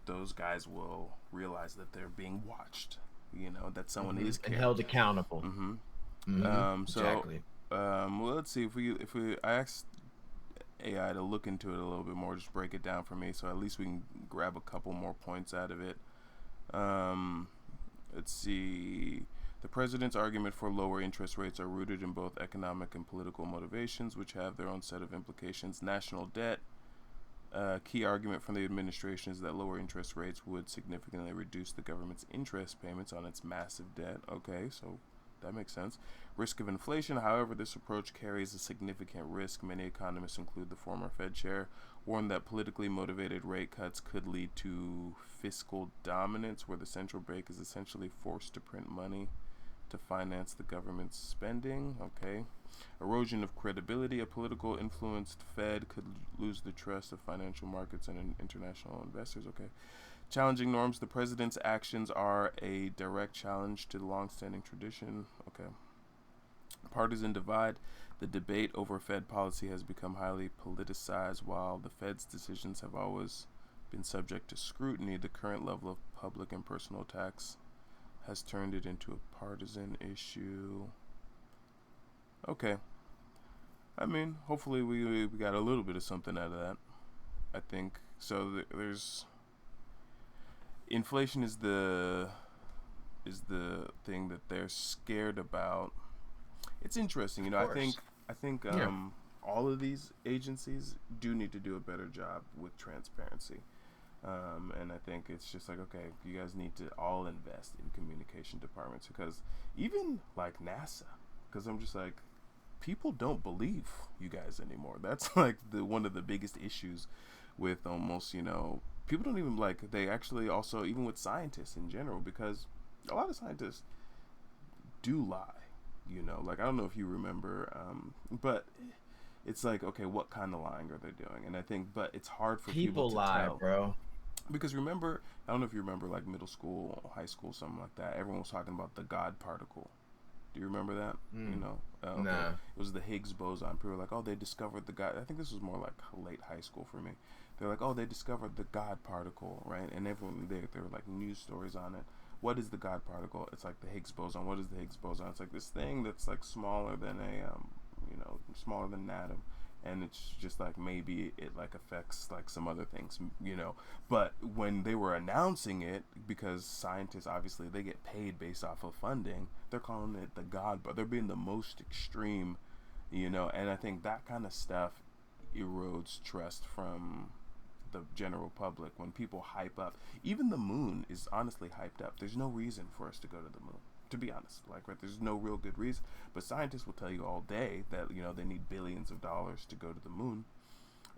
those guys will realize that they're being watched. That someone is And caring. held accountable. Mm-hmm. So, Exactly. well, let's see if we I asked AI to look into it a little bit more, just break it down for me, so at least we can grab a couple more points out of it. Um, let's see. The president's argument for lower interest rates are rooted in both economic and political motivations, which have their own set of implications. National debt. Key argument from the administration is that lower interest rates would significantly reduce the government's interest payments on its massive debt. Okay, so that makes sense. Risk of inflation. However, this approach carries a significant risk. Many economists, include the former Fed chair, warn that politically motivated rate cuts could lead to fiscal dominance, where the central bank is essentially forced to print money to finance the government's spending. Okay. Erosion of credibility. A political influenced Fed could lose the trust of financial markets and international investors. Okay. Challenging norms. The president's actions are a direct challenge to the long-standing tradition. Okay. Partisan divide. The debate over Fed policy has become highly politicized. While the Fed's decisions have always been subject to scrutiny, the current level of public and personal attacks has turned it into a partisan issue. Okay. I mean, hopefully we got a little bit of something out of that. I think so. There's inflation is the thing that they're scared about. It's interesting, Of I think course. I think Yeah. all of these agencies do need to do a better job with transparency. And I think it's just like, okay, you guys need to all invest in communication departments, because even like NASA, because I'm just like, people don't believe you guys anymore. That's like the one of the biggest issues with almost, people don't even like, they actually also, even with scientists in general, because a lot of scientists do lie, like I don't know if you remember, but it's like, okay, what kind of lying are they doing? And I think, but it's hard for people People to lie, tell, bro. because remember, I don't know if you remember, like middle school, high school, something like that, everyone was talking about the God particle. Do you remember that? Okay. Nah. It was the Higgs boson. People were like, oh, they discovered the God. I think this was more like late high school for me. They're like, oh, they discovered the God particle, right? And everyone, there were like news stories on it. What is the God particle? It's like the Higgs boson. What is the Higgs boson? It's like this thing that's like smaller than smaller than an atom. And it's just like, maybe it like affects like some other things. But when they were announcing it, because scientists obviously they get paid based off of funding, they're calling it the God, but they're being the most extreme. And I think that kind of stuff erodes trust from the general public when people hype up. Even the moon is honestly hyped up. There's no reason for us to go to the moon, to be honest. Like, right, there's no real good reason. But scientists will tell you all day that they need billions of dollars to go to the moon.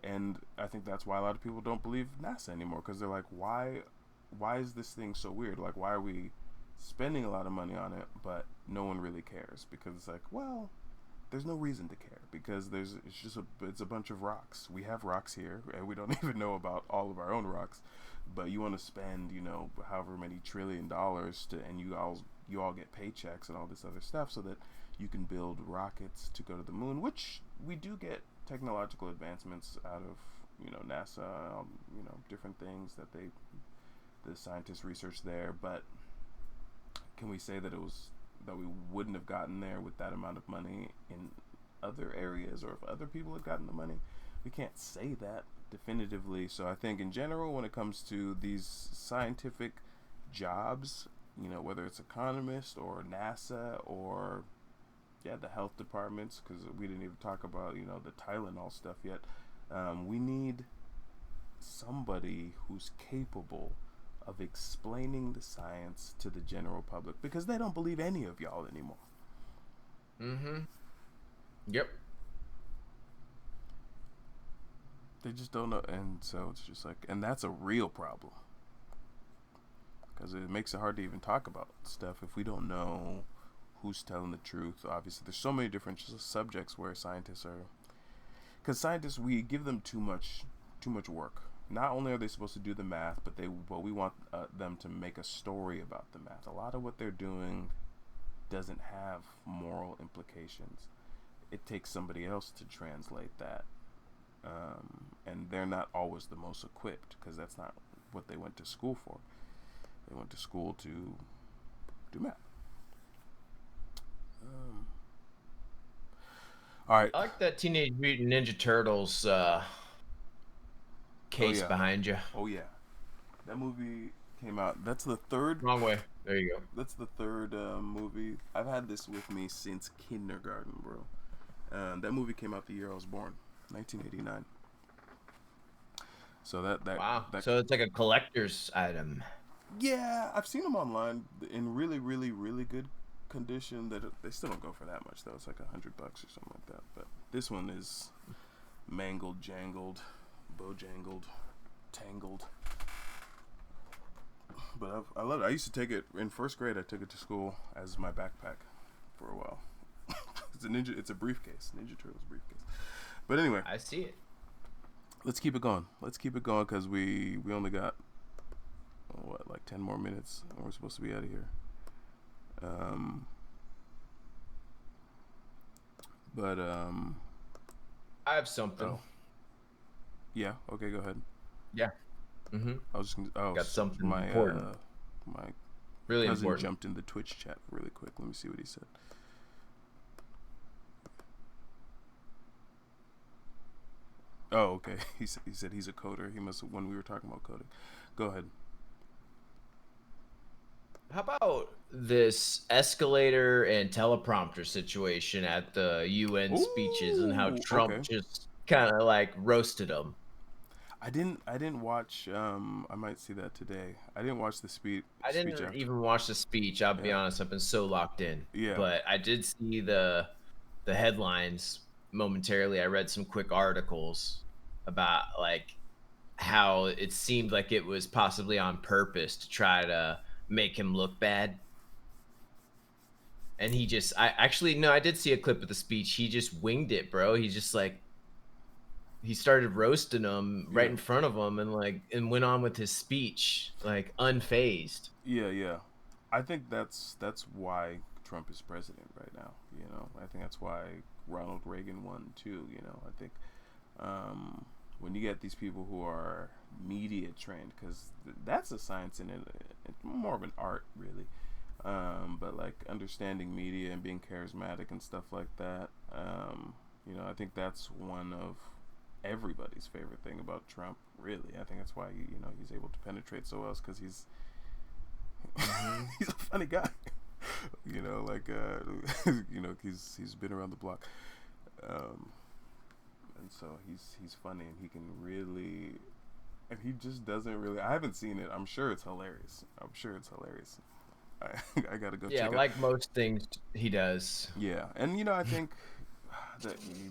And I think that's why a lot of people don't believe NASA anymore, because they're like, why is this thing so weird? Like, why are we spending a lot of money on it, but no one really cares? Because it's like, well, there's no reason to care, because it's a bunch of rocks. We have rocks here, and we don't even know about all of our own rocks. But you want to spend, however many $1 trillion and you all get paychecks and all this other stuff, so that you can build rockets to go to the moon, which we do get technological advancements out of, NASA, different things that the scientists research there. But can we say that we wouldn't have gotten there with that amount of money in other areas, or if other people had gotten the money? we can't say that definitively. So I think in general, when it comes to these scientific jobs, whether it's economist or NASA or the health departments, because we didn't even talk about the Tylenol stuff yet. We need somebody who's capable of explaining the science to the general public, because they don't believe any of y'all anymore. Mm-hmm. Yep. They just don't know, and so it's just like, and that's a real problem, because it makes it hard to even talk about stuff if we don't know who's telling the truth. Obviously, there's so many different subjects where scientists are, because scientists, we give them too much work. Not only are they supposed to do the math, but we want them to make a story about the math. A lot of what they're doing doesn't have moral implications. It takes somebody else to translate that, and they're not always the most equipped, because that's not what they went to school for. They went to school to do math. All right. I like that Teenage Mutant Ninja Turtles case behind you. Oh yeah, that movie came out. That's the third. Wrong way. There you go. That's the third movie. I've had this with me since kindergarten, bro. That movie came out the year I was born, 1989. So that wow. So it's like a collector's item. Yeah, I've seen them online in really, really, really good condition. That they still don't go for that much though. It's like $100 or something like that. But this one is mangled, jangled, bojangled, tangled. But I love it. I used to take it in first grade. I took it to school as my backpack for a while. It's a briefcase, Ninja Turtles briefcase. But anyway, I see it. Let's keep it going. Because we only got like 10 more minutes, and we're supposed to be out of here. I have something. Oh. Yeah. Okay. Go ahead. Yeah. Mm-hmm. I was just got something my, important. My really cousin important. Jumped in the Twitch chat really quick. Let me see what he said. Oh, okay. He said he's a coder. He must have, when we were talking about coding. Go ahead. How about this escalator and teleprompter situation at the UN speeches, and how Trump just kind of like roasted them? I didn't watch. I might see that today. I didn't watch the speech. I didn't even watch the speech. I'll be honest. I've been so locked in. Yeah. But I did see the headlines momentarily. I read some quick articles about like how it seemed like it was possibly on purpose to try to make him look bad. And he just, I did see a clip of the speech. He just winged it, bro. He's just like, he started roasting him right in front of him, and went on with his speech like unfazed. Yeah. I think that's why Trump is president right now. I think that's why Ronald Reagan won too. I think when you get these people who are media trained, because that's a science in it. It's more of an art, really. But like understanding media and being charismatic and stuff like that. I think that's one of everybody's favorite thing about Trump. Really, I think that's why he's able to penetrate so well, because he's he's a funny guy. He's been around the block. And so he's funny, and he can really, and he just doesn't really. I haven't seen it. I'm sure it's hilarious. I gotta go. Yeah, check like out. most things he does. Yeah, and I think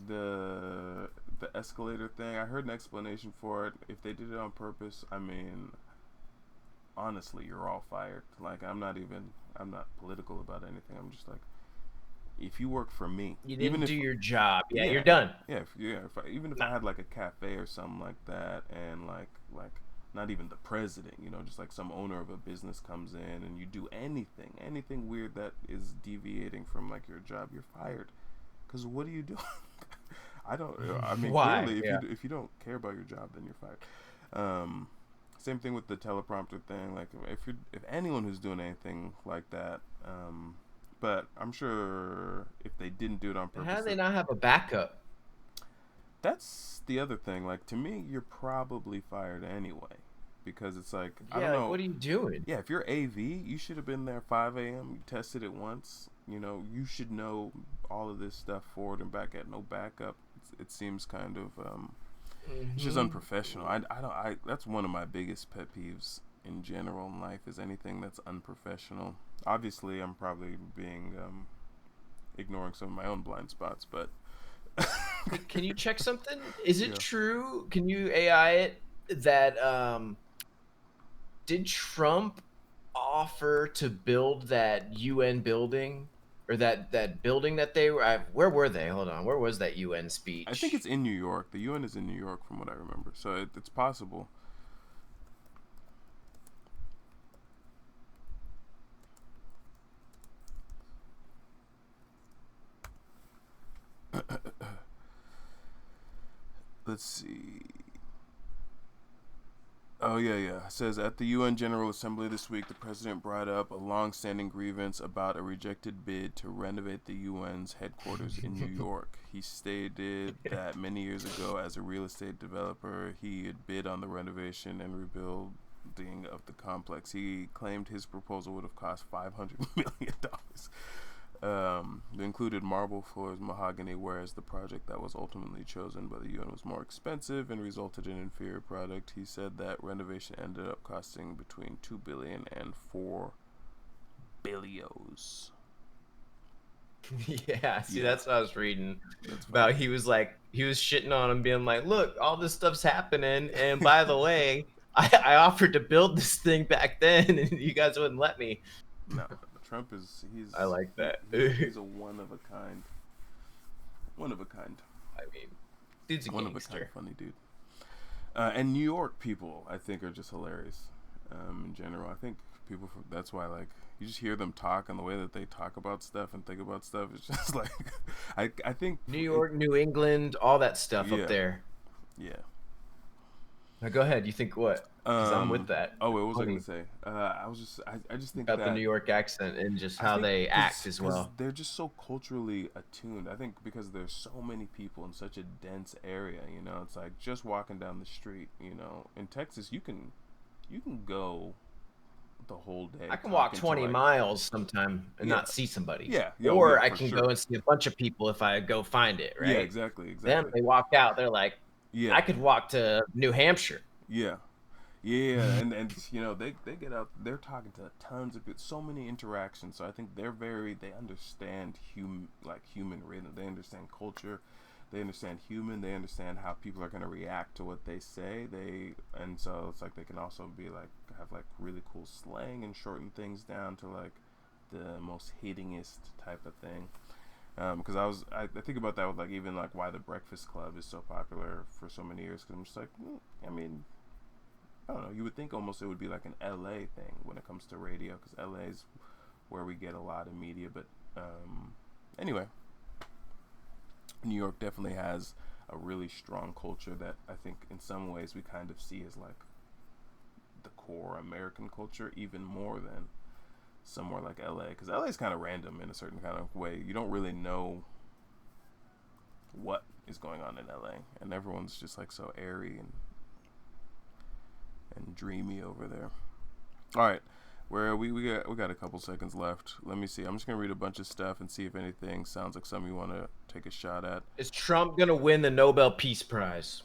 the escalator thing. I heard an explanation for it. If they did it on purpose, I mean, honestly, you're all fired. Like I'm not political about anything. I'm just like, if you work for me, you didn't do your job. Yeah, you're done. Yeah, even if I had like a cafe or something like that, and like not even the president, just like some owner of a business comes in, and you do anything weird that is deviating from like your job, you're fired. Because what are you doing? I mean, why? Clearly, if you don't care about your job, then you're fired. Same thing with the teleprompter thing. Like if anyone who's doing anything like that. But I'm sure if they didn't do it on purpose, How do they not have a backup? That's the other thing. Like, to me, you're probably fired anyway, because it's like, I Yeah, don't like know. what are you doing? Yeah, if you're AV, you should have been there 5 a.m. You tested it once. You know, you should know all of this stuff forward and back at no backup. It seems kind of it's just Hmm. unprofessional. I don't I That's one of my biggest pet peeves in general in life, is anything that's unprofessional. Obviously, I'm probably being ignoring some of my own blind spots, but Can you check something? Is it yeah. true? Can you AI it that did Trump offer to build that UN building or that building that they were? Where were they? Hold on, where was that UN I think speech? it's in New York. The UN is in New York, from what I remember, so it's possible. Let's see. Oh, yeah, yeah. It says at the UN General Assembly this week, the president brought up a long-standing grievance about a rejected bid to renovate the UN's headquarters in New York. He stated that many years ago, as a real estate developer, he had bid on the renovation and rebuilding of the complex. He claimed his proposal would have cost $500 million. It included marble floors, mahogany, whereas the project that was ultimately chosen by the UN was more expensive and resulted in an inferior product. He said that renovation ended up costing between $2 billion and $4 billions. Yeah, see, Yeah, that's what I was reading that's about. funny. He was shitting on him, being like, "Look, all this stuff's happening, and by the way, I offered to build this thing back then, and you guys wouldn't let me." No, Trump is I like that. he's a one of a kind, one of a kind, I mean, dude's a one of a kind gangster. funny dude. And New York people, I think, are just hilarious. In general, I think people from that's why, like, you just hear them talk, and the way that they talk about stuff and think about stuff, it's just like I think New it. York, New England, all that stuff up Yeah, there. yeah. Now go ahead. You think what? Because I'm with Um. that. Oh wait, what was I gonna Funny say? I just think about the New that York accent and just I how think they act as because well. they're just so culturally attuned. I think because there's so many people in such a dense area, it's like just walking down the street. In Texas, you can go the whole I day can walk talking to, 20 like, miles sometime and yeah, not see somebody. yeah, yo, Or yeah, I for can go sure. and see a bunch of people if I go find it, Yeah, right? exactly, Them, exactly. they walk out, they're like, Yeah, I could walk to New Hampshire. yeah, yeah, and they get out. They're talking to tons of people, so many interactions. So I think they understand human rhythm. They understand culture. They understand human. They understand how people are gonna react to what they say. And so it's like they can also be like have like really cool slang and shorten things down to like the most hittingest type of thing. Because I think about that with like even like why the Breakfast Club is so popular for so many years. Because I'm just like, I mean, I don't know. You would think almost it would be like an LA thing when it comes to radio, because LA is where we get a lot of media. But anyway, New York definitely has a really strong culture that I think in some ways we kind of see as like the core American culture, even more than somewhere like LA. Because LA is kind of random in a certain kind of way. You don't really know what is going on in LA, and everyone's just like so airy and dreamy over there. All right, where we got a couple seconds left. Let me see. I'm just gonna read a bunch of stuff and see if anything sounds like something you want to take a shot at. Is Trump going to win the Nobel Peace Prize?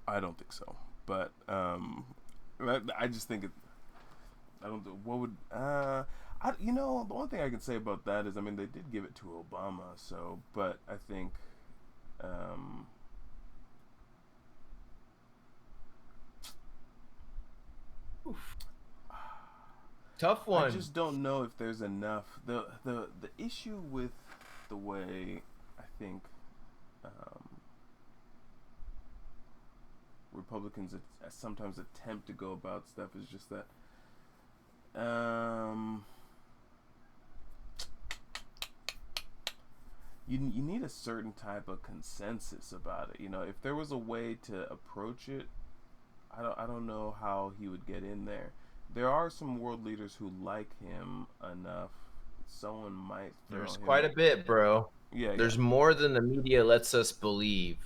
I don't think so, but I just think it. I don't. What would the only thing I can say about that is, I mean, they did give it to Obama, so, but I think um, Oof. Tough I one. just don't know if there's enough. The issue with the way I think um, Republicans sometimes attempt to go about stuff is just that um, you need a certain type of consensus about it. If there was a way to approach it, I don't know how he would get in there. There are some world leaders who like him enough. Someone might throw There's him. quite a bit, bro. Yeah, yeah, There's more than the media lets us believe.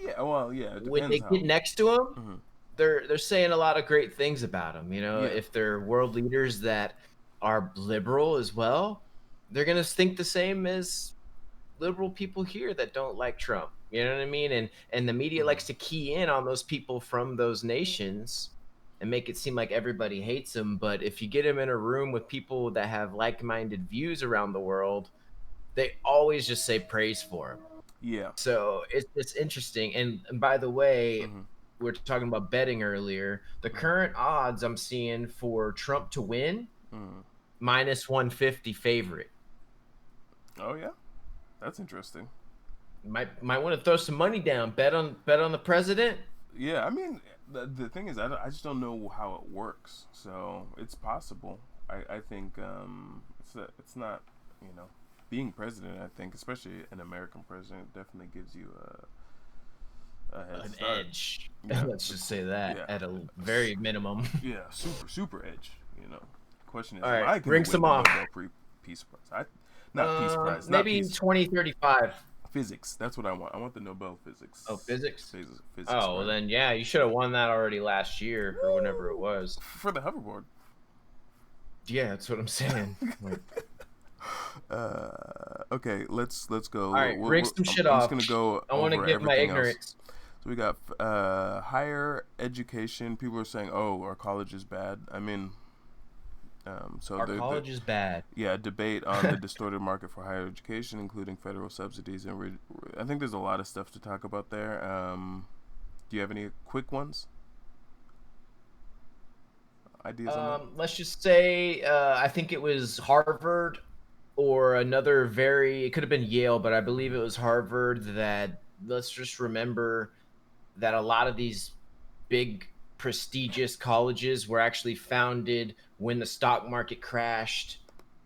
yeah. Well, yeah. It When depends they get how. next to him, Hmm. they're saying a lot of great things about him. Yeah. If they're world leaders that are liberal as well, they're gonna think the same as liberal people here that don't like Trump. You know what I mean? And the media Hmm. likes to key in on those people from those nations and make it seem like everybody hates him. But if you get him in a room with people that have like-minded views around the world, they always just say praise for him. Yeah. So it's interesting. And by the way, Hmm. we were talking about betting earlier. The Hmm. current odds I'm seeing for Trump to win, Hmm. minus 150 favorite. Oh yeah, that's interesting. Might want to throw some money down. Bet on the president. Yeah, I mean, the thing is, I just don't know how it works. So it's possible. I think it's not, you know, being president. I think, especially an American president, definitely gives you a head An start. edge. Yeah, Let's just say that yeah, at a very minimum. yeah, super edge. You know, question All is, am right, I going to ring win some the off. Nobel Peace Prize? Not Peace Prize, not Maybe peace. 2035. Physics. That's what I want. I want the Nobel Oh, physics. Physics Oh, well prize then yeah, you should have won that already last year or whenever it Woo! was. For the hoverboard. Yeah, that's what I'm saying. Like, Okay, let's go. all right, ring some shit I'm just off. gonna go I want to over give my everything else. ignorance. So we got higher education. People are saying, "Oh, our college is bad." I mean, so Our the college is bad. yeah, debate on the distorted market for higher education, including federal subsidies, and I think there's a lot of stuff to talk about there. Do you have any quick ones? Ideas on that? Let's just say I think it was Harvard or another it could have been Yale, but I believe it was Harvard that let's just remember that a lot of these big prestigious colleges were actually founded when the stock market crashed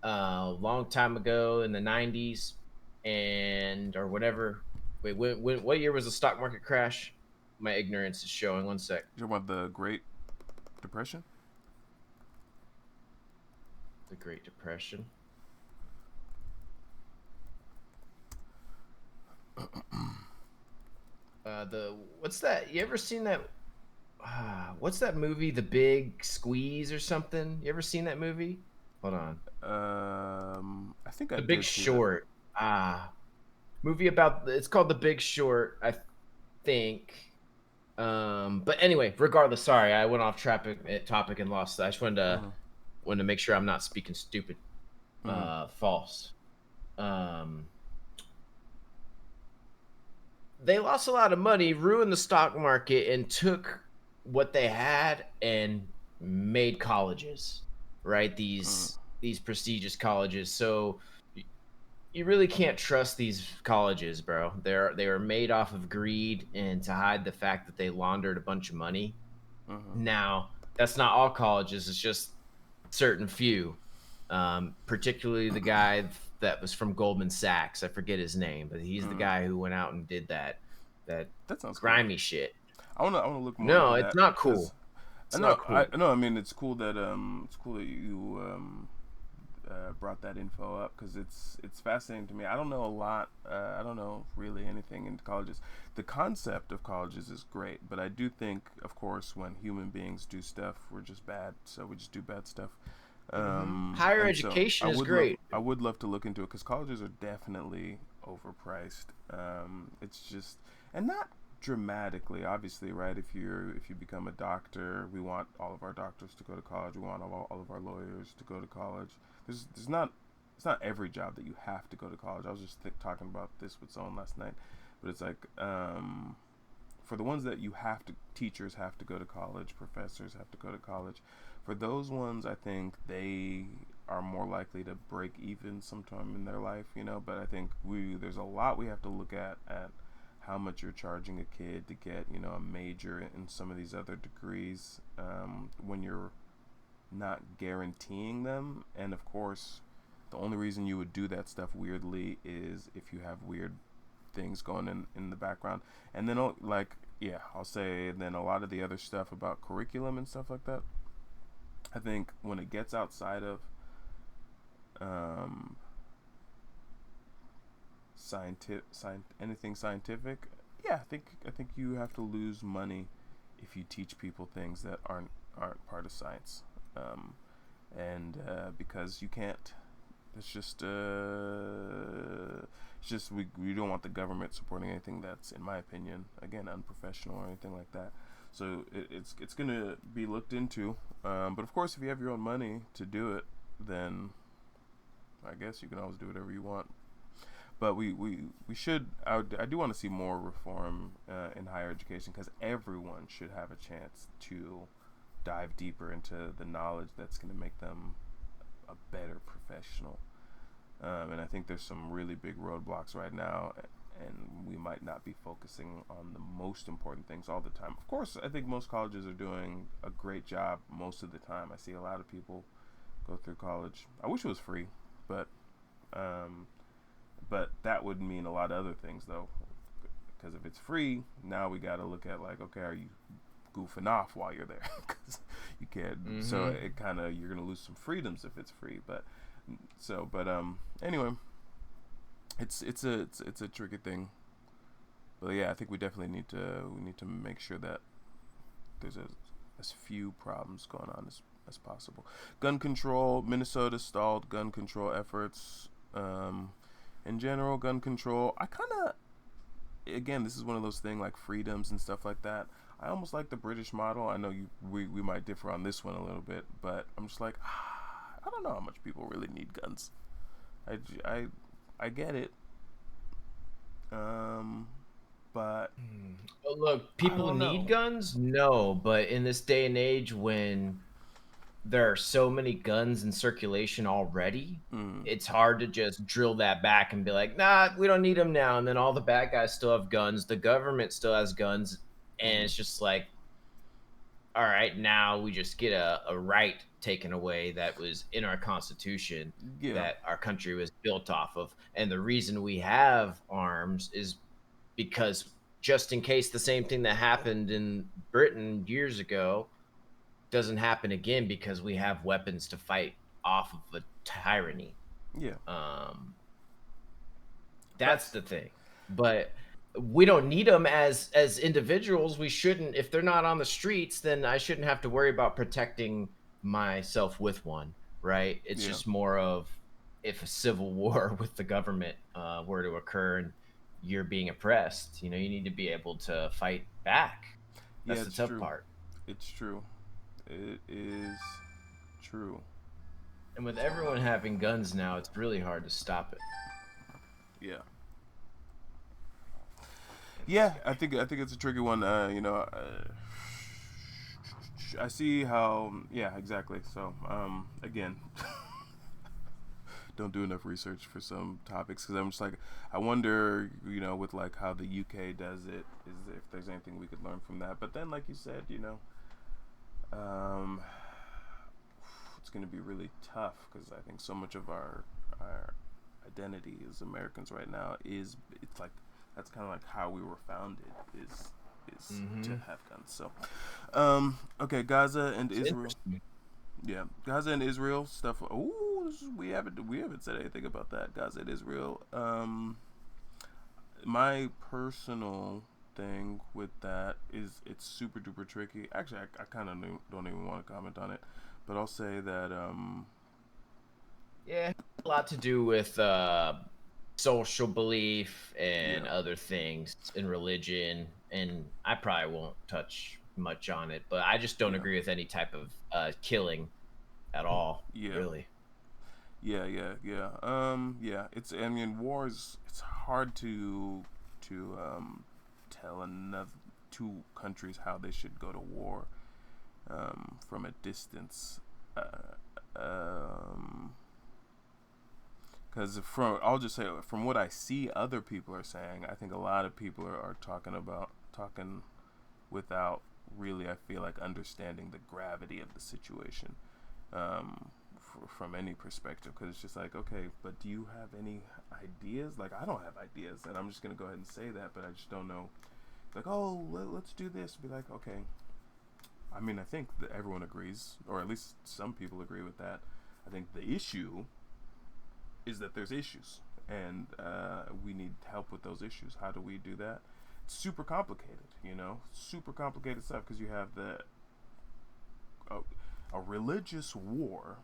a long time ago in the 90s and or whatever. Wait, what year was the stock market crash? My ignorance is showing. One sec. You talking about the Great Depression? The Great Depression. The what's that? You ever seen that? What's that movie? The Big Squeeze or something? You ever seen that movie? Hold on. I think I The Big did see that. Short. Movie about it's called The Big Short, I think. But anyway, regardless, sorry, I went off topic and lost. I just Mm-hmm. wanted to make sure I'm not speaking stupid, Mm-hmm. false. Um, they lost a lot of money, ruined the stock market, and took what they had and made colleges, right? These prestigious colleges. So you really can't trust these colleges, bro. They were made off of greed and to hide the fact that they laundered a bunch of money. Mm-hmm. Now, that's not all colleges, it's just certain few. Particularly the guy that was from Goldman Sachs. I forget his name, but he's the Mm-hmm. guy who went out and did that That sounds cool. grimy shit. I wanna look more No, into it's that not because cool. It's not cool. I know. I mean, it's cool that you brought that info up because it's fascinating to me. I don't know a lot. I don't know really anything in colleges. The concept of colleges is great, but I do think, of course, when human beings do stuff, we're just bad. So we just do bad stuff. Higher And so education is great. I would love to look into it because colleges are definitely overpriced. It's just, and not dramatically, obviously, right? If you become a doctor, we want all of our doctors to go to college. We want all of our lawyers to go to college. There's not, it's not every job that you have to go to college. I was just talking about this with someone last night, but it's like for the ones that you have to, teachers have to go to college, professors have to go to college. For those ones, I think they are more likely to break even sometime in their life, you know. But I think there's a lot we have to look at how much you're charging a kid to get, you know, a major in some of these other degrees, when you're not guaranteeing them. And of course, the only reason you would do that stuff weirdly is if you have weird things going in the background. And then like, yeah, I'll say, and then a lot of the other stuff about curriculum and stuff like that, I think when it gets outside of um anything scientific, yeah, I think you have to lose money if you teach people things that aren't part of science, and because you can't. It's just we don't want the government supporting anything that's, in my opinion, again, unprofessional or anything like that. So it's gonna be looked into. But of course, if you have your own money to do it, then I guess you can always do whatever you want. But we should. I do want to see more reform in higher education, because everyone should have a chance to dive deeper into the knowledge that's going to make them a better professional. And I think there's some really big roadblocks right now, and we might not be focusing on the most important things all the time. Of course, I think most colleges are doing a great job most of the time. I see a lot of people go through college. I wish it was free, but that would mean a lot of other things, though. Because if it's free, now we got to look at, like, okay, are you goofing off while you're there? Because you can't. Mm-hmm. So it kind of, you're gonna lose some freedoms if it's free. But anyway, it's a tricky thing. But yeah, I think we definitely need to make sure that there's as few problems going on as possible. Gun control. Minnesota stalled gun control efforts. In general, gun control, I kind of, again, this is one of those things like freedoms and stuff like that. I almost like the British model. I know we might differ on this one a little bit, but I'm just like, I don't know how much people really need guns. I get it. But well, look, people need guns? No, but in this day and age when there are so many guns in circulation already, it's hard to just drill that back and be like, nah, we don't need them now. And then all the bad guys still have guns. The government still has guns. And it's just like, all right, now we just get a right taken away that was in our Constitution, that our country was built off of. And the reason we have arms is because just in case the same thing that happened in Britain years ago doesn't happen again, because we have weapons to fight off of a tyranny. That's the thing. But we don't need them as individuals. We shouldn't. If they're not on the streets, then I shouldn't have to worry about protecting myself with one, right? It's just more of, if a civil war with the government were to occur and you're being oppressed, you need to be able to fight back. That's the tough part. It's true. It is true. And with everyone having guns now, it's really hard to stop it. Yeah, I think it's a tricky one. I see how. Yeah, exactly. So, again, don't do enough research for some topics, because I'm just like, I wonder, with like how the UK does it, is if there's anything we could learn from that. But then, like you said, it's going to be really tough, because I think so much of our identity as Americans right now it's like, that's kind of like how we were founded, is to have guns. So, okay, Gaza and Israel. Yeah, Gaza and Israel stuff. Ooh, we haven't said anything about that. Gaza and Israel. My personal thing with that is it's super duper tricky. Actually, I kind of don't even want to comment on it, but I'll say that a lot to do with social belief and other things in religion, and I probably won't touch much on it, but I just don't agree with any type of killing at all. Really. Yeah. It's, I mean, wars. It's hard to tell two countries how they should go to war from a distance. Because I'll just say, from what I see other people are saying, I think a lot of people are talking without really, I feel like, understanding the gravity of the situation from any perspective. Because it's just like, okay, but do you have any ideas? Like, I don't have ideas, and I'm just going to go ahead and say that, but I just don't know. Like, oh, let's do this. Be like, okay. I mean, I think that everyone agrees, or at least some people agree with that. I think the issue is that there's issues, and we need help with those issues. How do we do that? It's super complicated, super complicated stuff because you have a religious war,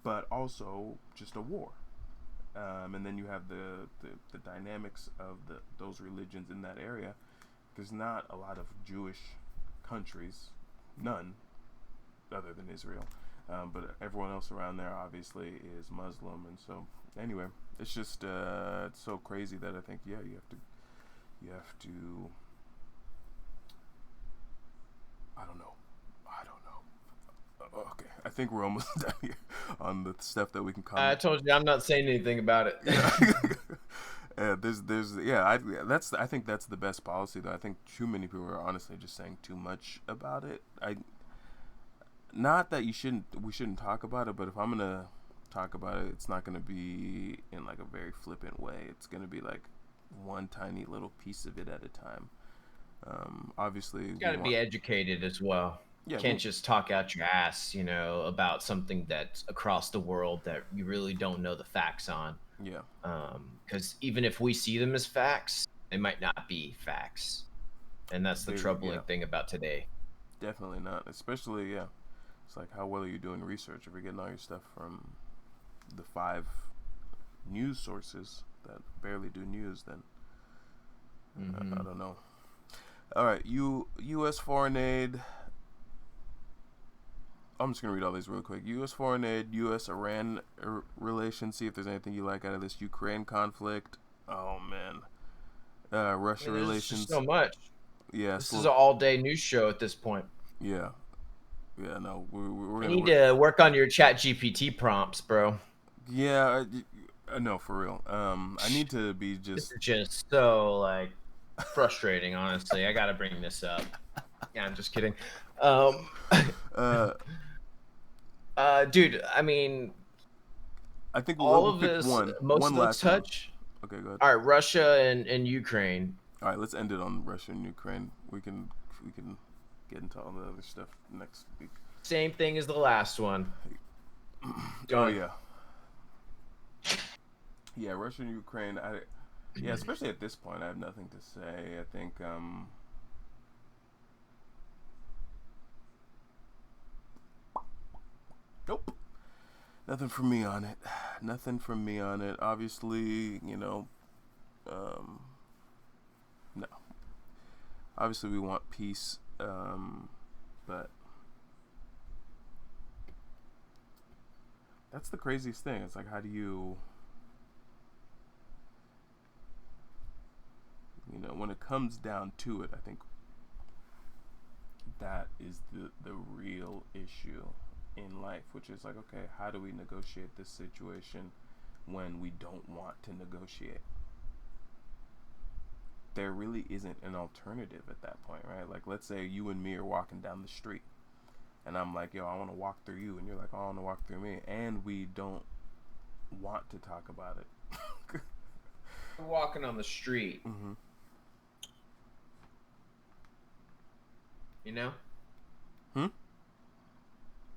but also just a war. And then you have the dynamics of those religions in that area. There's not a lot of Jewish countries, none, other than Israel. But everyone else around there obviously is Muslim, and so anyway, it's just it's so crazy that I think you have to. I don't know. Okay, I think we're almost done here on the stuff that we can comment. I told you I'm not saying anything about it. I think that's the best policy though. I think too many people are honestly just saying too much about it. Not that we shouldn't talk about it, but if I'm gonna talk about it, it's not gonna be in like a very flippant way. It's gonna be like one tiny little piece of it at a time. Obviously, You got to be educated as well. Yeah, Can't just talk out your ass, about something that's across the world that you really don't know the facts on. Yeah. Because even if we see them as facts, they might not be facts, and that's the troubling thing about today. Definitely not. Especially, it's like how well are you doing research if you're getting all your stuff from the 5 news sources that barely do news? Then I don't know. All right, U.S. foreign aid. I'm just going to read all these real quick. U.S. foreign aid, U.S.-Iran relations. See if there's anything you like out of this Ukraine conflict. Oh, man. Russia relations. Just so much. Yeah. This is an all-day news show at this point. Yeah. Yeah, no. We're you need to work on your chat GPT prompts, bro. Yeah, no, for real. I need to be just... This is just so, frustrating, honestly. I got to bring this up. Yeah, I'm just kidding. Dude, I mean, I think all of this, most of the touch. Okay, go ahead. All right, Russia and Ukraine. All right, let's end it on Russia and Ukraine. We can get into all the other stuff next week. Same thing as the last one. Oh yeah. Yeah, Russia and Ukraine. Especially at this point, I have nothing to say. I think nope. Nothing from me on it. Obviously, no. Obviously, we want peace, but that's the craziest thing. It's like, how do you, when it comes down to it, I think that is the real issue in life, which is like, okay, how do we negotiate this situation when we don't want to negotiate? There really isn't an alternative at that point, right? Like, let's say you and me are walking down the street, and I'm like, yo, I want to walk through you, and you're like, oh, I want to walk through me, and we don't want to talk about it. We're walking on the street. Mm-hmm.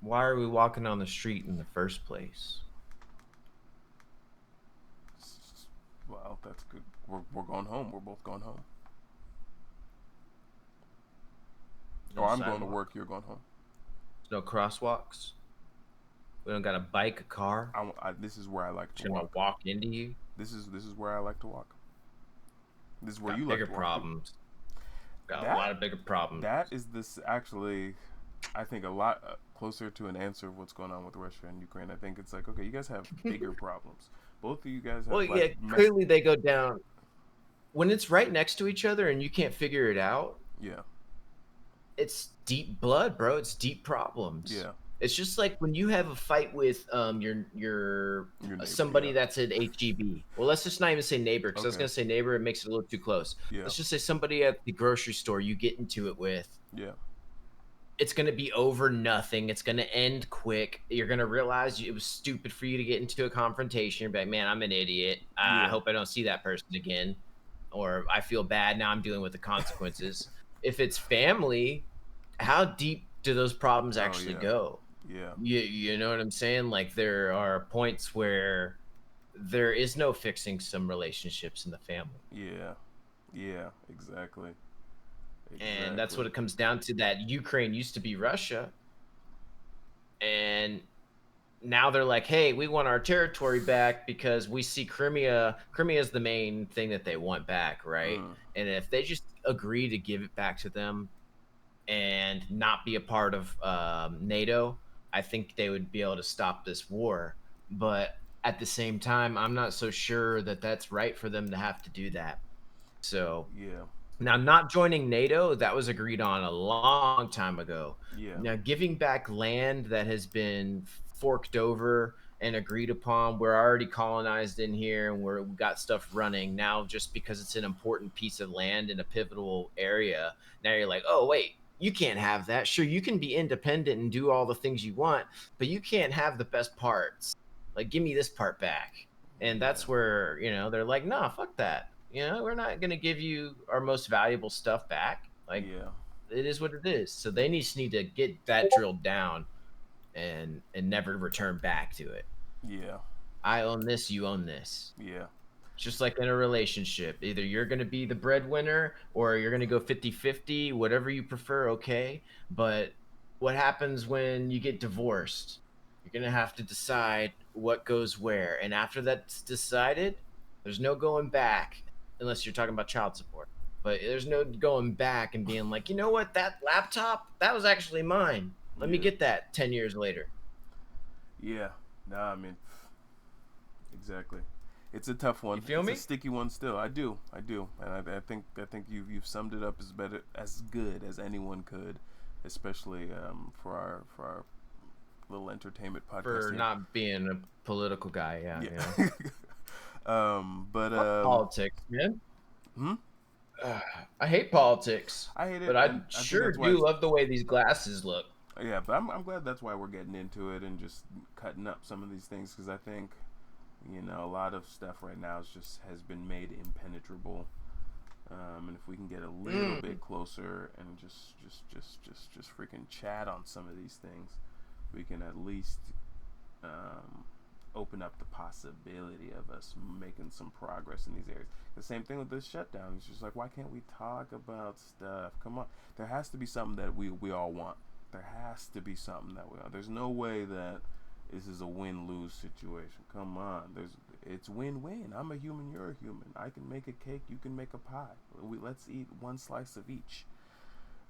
Why are we walking on the street in the first place? Well, that's good. We're going home. We're both going home. No I'm sidewalk. going to work. You're going home. No crosswalks. We don't got a bike, a car. This is where I like to walk. walk. Gonna walk into you. This is where I like to walk. This is where got you bigger like to walk. Problems. Got a lot of bigger problems. That is this actually, I think, a lot closer to an answer of what's going on with Russia and Ukraine. I think it's like, okay, you guys have bigger problems. Both of you guys have. Well, clearly they go down. When it's right next to each other and you can't figure it out. Yeah. It's deep blood, bro. It's deep problems. Yeah. It's just like when you have a fight with your neighbor, somebody that's at HEB. Well, let's just not even say neighbor, because I was gonna say neighbor. It makes it a little too close. Yeah. Let's just say somebody at the grocery store you get into it with. Yeah. It's gonna be over nothing. It's gonna end quick. You're gonna realize it was stupid for you to get into a confrontation. You're like, man, I'm an idiot. I hope I don't see that person again, or I feel bad now. I'm dealing with the consequences. If it's family, how deep do those problems actually go? Yeah. You know what I'm saying? Like, there are points where there is no fixing some relationships in the family. Yeah. Yeah. Exactly. And that's Exactly. what it comes down to, that Ukraine used to be Russia. And now they're like, hey, we want our territory back because we see Crimea is the main thing that they want back, right? Mm. And if they just agree to give it back to them and not be a part of NATO, I think they would be able to stop this war. But at the same time, I'm not so sure that that's right for them to have to do that. So Yeah. now, not joining NATO, that was agreed on a long time ago. Yeah. Now, giving back land that has been forked over and agreed upon, we're already colonized in here and we've got stuff running. Now, just because it's an important piece of land in a pivotal area, now you're like, oh, wait, you can't have that. Sure, you can be independent and do all the things you want, but you can't have the best parts. Like, give me this part back. And Yeah. that's where, they're like, nah, fuck that. We're not going to give you our most valuable stuff back. Like, Yeah. it is what it is. So they just need to get that drilled down and never return back to it. Yeah. I own this, you own this. Yeah. It's just like in a relationship. Either you're going to be the breadwinner or you're going to go 50-50, whatever you prefer, okay? But what happens when you get divorced? You're going to have to decide what goes where. And after that's decided, there's no going back unless you're talking about child support. But there's no going back and being like, you know what, that laptop, that was actually mine. Let me Yeah. get that 10 years later. Yeah. Nah, I mean, exactly. It's a tough one. You feel It's me? a sticky one still. I do, and I think you've summed it up as good as anyone could, especially for our little entertainment podcast For here. not being a political guy, yeah. Yeah. But Fuck politics, man. hmm? I hate politics, I hate it, but I and I think sure that's why do it's love the way these glasses look. yeah. But I'm glad that's why we're getting into it and just cutting up some of these things because I think a lot of stuff right now has been made impenetrable. And if we can get a little bit closer and just freaking chat on some of these things, we can at least open up the possibility of us making some progress in these areas. The same thing with this shutdown. It's just like, why can't we talk about stuff? Come on, there has to be something that we all want. There has to be something that we want. There's no way that this is a win-lose situation. Come on, it's win-win. I'm a human, you're a human. I can make a cake, you can make a pie. Let's eat one slice of each.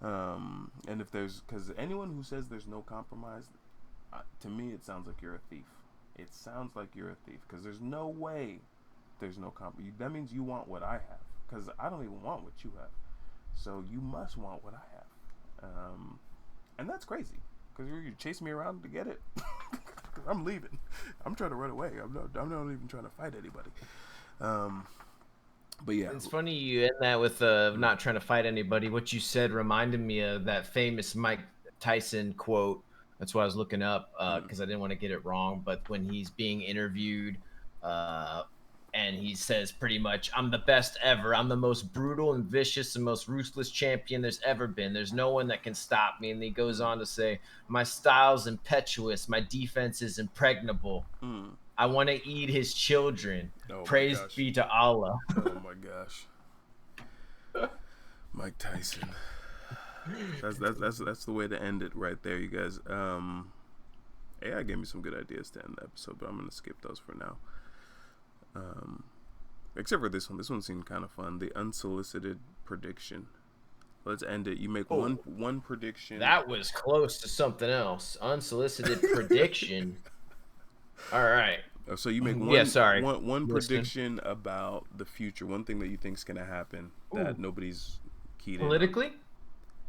And if because anyone who says there's no compromise, to me it sounds like you're a thief. It sounds like you're a thief because there's no way there's no compromise. That means you want what I have because I don't even want what you have. So you must want what I have. And that's crazy because you chase me around to get it. I'm leaving. I'm trying to run away. I'm not even trying to fight anybody. But yeah, It's funny you end that with not trying to fight anybody. What you said reminded me of that famous Mike Tyson quote. That's what I was looking up because I didn't want to get it wrong. But when he's being interviewed, and he says pretty much, "I'm the best ever. I'm the most brutal and vicious and most ruthless champion there's ever been. There's no one that can stop me." And he goes on to say, "My style's impetuous. My defense is impregnable. I want to eat his children. oh my Praise gosh, be to Allah." oh my gosh, Mike Tyson. That's the way to end it right there, you guys. AI gave me some good ideas to end the episode, but I'm gonna skip those for now. Except for this one. This one seemed kind of fun. The unsolicited prediction. Let's end it. You make one prediction. That was close to something else. Unsolicited prediction. All right. So you make one prediction about the future. One thing that you think is gonna happen that nobody's keyed politically? in on.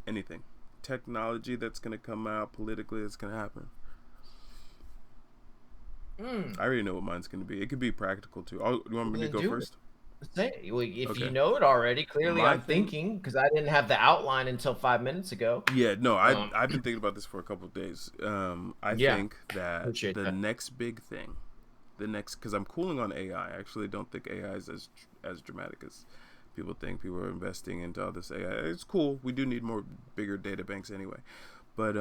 Anything. Technology that's gonna come out, politically that's gonna happen. I already know what mine's gonna be. It could be practical too. Oh, you want me to go first? Say, if you know it already, clearly I'm thinking because I didn't have the outline until 5 minutes ago. Yeah, no, I've been thinking about this for a couple of days. I think that next big thing, because I'm cooling on AI. I actually don't think AI is as dramatic as people think. People are investing into all this AI. It's cool. We do need bigger data banks anyway. But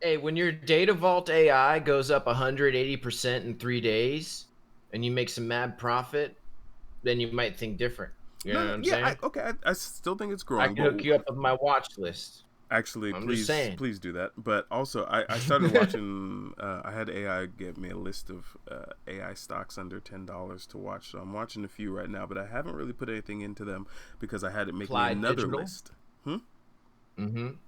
hey, when your data vault AI goes up 180% in 3 days, and you make some mad profit, then you might think different. You know No, what I'm yeah, saying? I still think it's I growing, could but hook you up with my watch list. actually, I'm just saying. please do that. But also, I started watching. I had AI get me a list of AI stocks under $10 to watch. So I'm watching a few right now, but I haven't really put anything into them because I had it make me Applied another Digital. list. Hmm?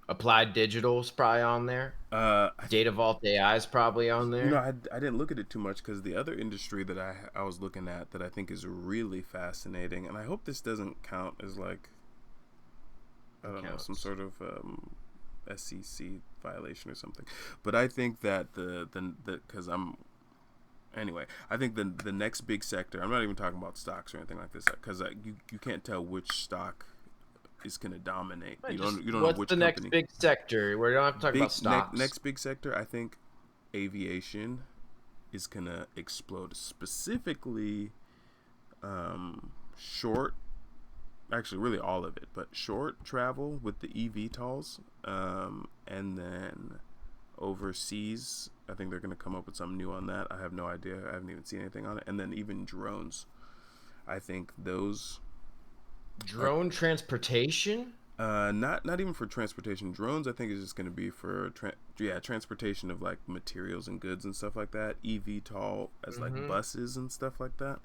Applied Digital's probably on there. I Data Vault AI is probably on there. I didn't look at it too much because the other industry that I was looking at that I think is really fascinating, and I hope this doesn't count as like, I don't know, some sort of SEC violation or something. But I think that the because I'm anyway, I think the next big sector. I'm not even talking about stocks or anything like this because you can't tell which stock is going to dominate. You don't know What's which the next company. big sector? We don't have to talk about Big stocks. next big sector. I think aviation is going to explode. Specifically, short. Actually, really all of it, but short travel with the eVTOLs, and then overseas. I think they're going to come up with something new on that. I have no idea. I haven't even seen anything on it. And then even drones. I think those are Drone transportation? not even for transportation. Drones, I think, is just going to be for transportation of like materials and goods and stuff like that. eVTOL as like buses and stuff like that.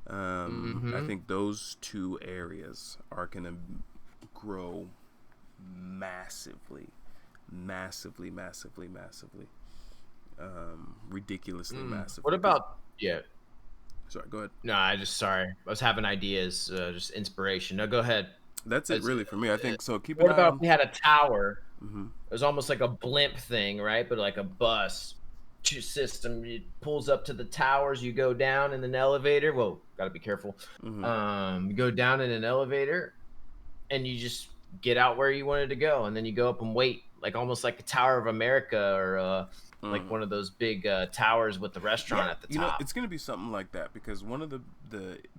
I think those two areas are going to grow massively, ridiculously massively. What about yeah? Sorry, go ahead. No, sorry. I was having ideas, just inspiration. No, go ahead. That's it As, really for me. I think so. Keep an what eye about if on. we had a tower? Mm-hmm. It was almost like a blimp thing, right? But like a bus system. It pulls up to the towers. You go down in an elevator. Whoa, gotta be careful. Mm-hmm. You go down in an elevator, and you just get out where you wanted to go, and then you go up and wait, like almost like a Tower of America or like one of those big towers with the Yeah, restaurant at the you know, top. it's gonna be something like that because one of the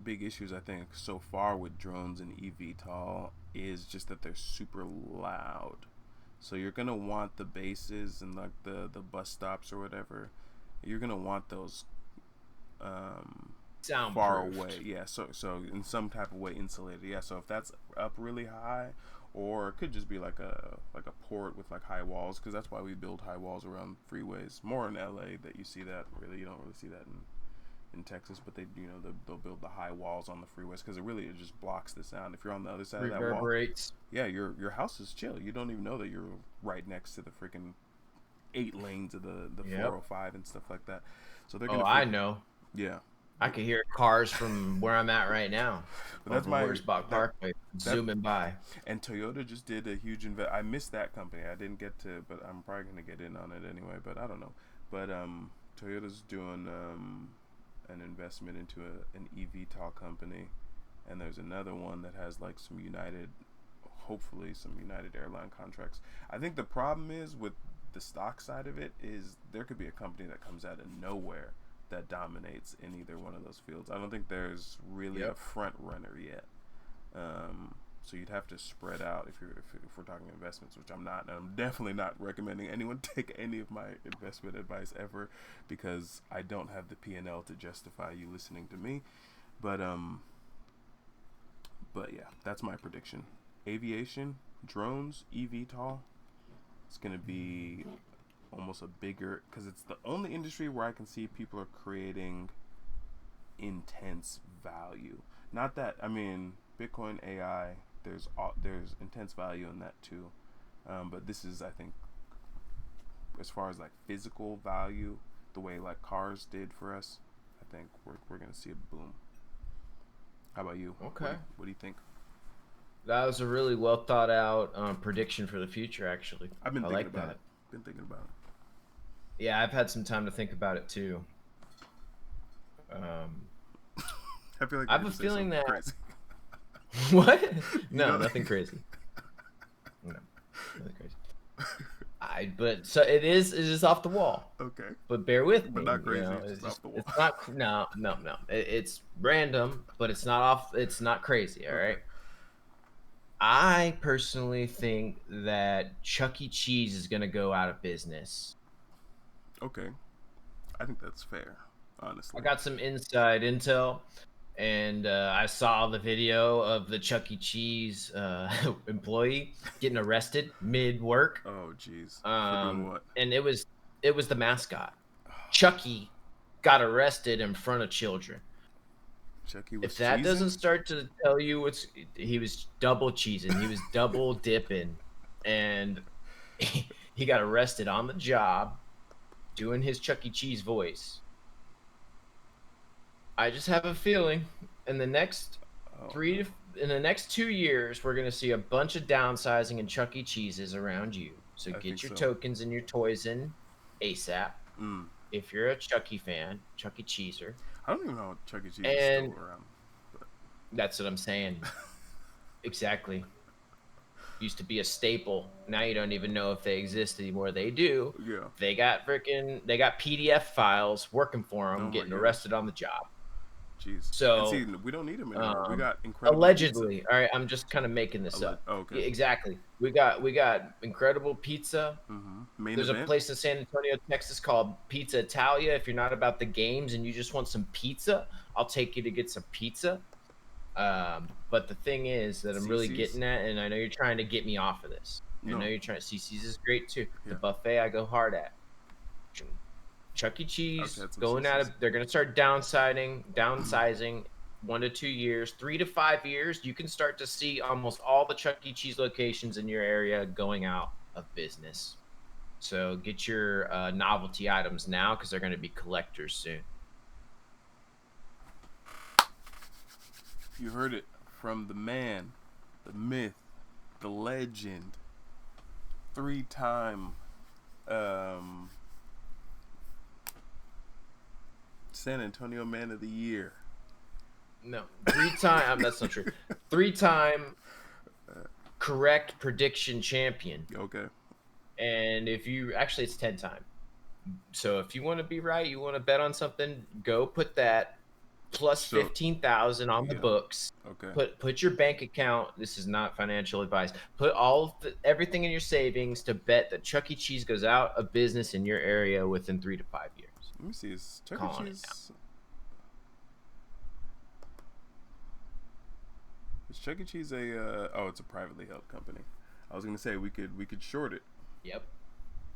big issues I think so far with drones and eVTOL is just that they're super loud. So you're gonna want the bases and like the bus stops or whatever. You're gonna want those far away. Soundproofed. Yeah, so in some type of way insulated. Yeah, so if that's up really high, or it could just be like a port with like high walls, because that's why we build high walls around freeways. More in LA that you see that. Really, you don't really see that in Texas, but they'll build the high walls on the freeways because it just blocks the sound. If you're on the other side of that wall, Reverberates. yeah, your house is chill. You don't even know that you're right next to the freaking 8 lanes of the Yep. 405 and stuff like that. So they're Oh, gonna I know. yeah. I can hear cars from where I'm at right now But that's over my Wurzbach that Parkway, that zooming by. and Toyota just did a huge invest. I missed that company. I didn't get to, but I'm probably gonna get in on it anyway. But I don't know. But Toyota's doing an investment into an eVTOL company, and there's another one that has like hopefully some United airline contracts. I think the problem is with the stock side of it is there could be a company that comes out of nowhere that dominates in either one of those fields. I don't think there's really a front runner yet. So you'd have to spread out if we're talking investments, which I'm not, and I'm definitely not recommending anyone take any of my investment advice ever because I don't have the P&L to justify you listening to me. But yeah, that's my prediction. Aviation, drones, eVTOL. It's gonna be almost a bigger because it's the only industry where I can see people are creating intense value. Not that I mean Bitcoin AI. There's intense value in that too, but this is I think as far as like physical value, the way like cars did for us. I think we're gonna see a boom. How about you? Okay. What do you think? That was a really well thought out prediction for the future, actually. I've been I thinking like about that. it. Been thinking about it. Yeah, I've had some time to think about it too. I feel like I you're have a gonna say feeling something that. crazy. What? You No, know, nothing crazy. No, nothing crazy. But so it is. It is off the wall. okay, But bear with but me. not You crazy. know, It's it's just off just. the wall. It's not. No, no, no. It's random, but it's not off. It's not crazy. All Okay. right. I personally think that Chuck E. Cheese is going to go out of business. Okay. I think that's fair. honestly. I got some inside intel, and I saw the video of the Chuck E. Cheese employee getting arrested mid work. Oh, jeez. For doing what? And it was the mascot. Chucky got arrested in front of children. Chucky was If that doesn't cheesing? start to tell you what's he was double cheesing, he was double dipping, and he got arrested on the job doing his Chuck E. Cheese voice. I just have a feeling in the next Oh, three no. to in the next 2 years, we're gonna see a bunch of downsizing and Chuck E. Cheeses around you. So I think get your so. tokens and your toys in ASAP. Mm. If you're a Chucky fan, Chuck E. Cheeser, I don't even know if Chuck E. Cheese is still and around. But that's what I'm saying. Exactly. Used to be a staple. Now you don't even know if they exist anymore. They do. yeah. They got PDF files working for them, Oh my getting gosh. arrested on the job. Jeez. And see, So we don't need him anymore. We Um, got incredible pizza. allegedly, all right, I'm just kind of making this up. Oh, okay. Yeah, exactly. We got incredible pizza. Main There's a event. place in San Antonio, Texas called Pizza Italia. If you're not about the games and you just want some pizza, I'll take you to get some pizza. But the thing is that I'm really CC's. getting at, and I know you're trying to get me off of this. I know No. you're trying. CC's is great too. The Yeah. buffet I go hard at. Chuck E. I've Cheese had some going out CC's. of. They're going to start downsizing 1 to 2 years, 3 to 5 years. You can start to see almost all the Chuck E. Cheese locations in your area going out of business. So get your novelty items now because they're going to be collectors soon. You heard it from the man, the myth, the legend, 3-time San Antonio Man of the Year. No, 3 time. That's not true. 3 time correct prediction champion. Okay. And if you actually, it's 10 time. So if you want to be right, you want to bet on something, go put that plus So 15,000 on the yeah. books. Okay. Put your bank account. This is not financial advice. Put everything in your savings to bet that Chuck E. Cheese goes out of business in your area within 3 to 5 years. Let me see. Is Chuck E. Calling it now. Cheese? Is Chuck E. Cheese a? Oh, it's a privately held company. I was gonna say we could short it. Yep.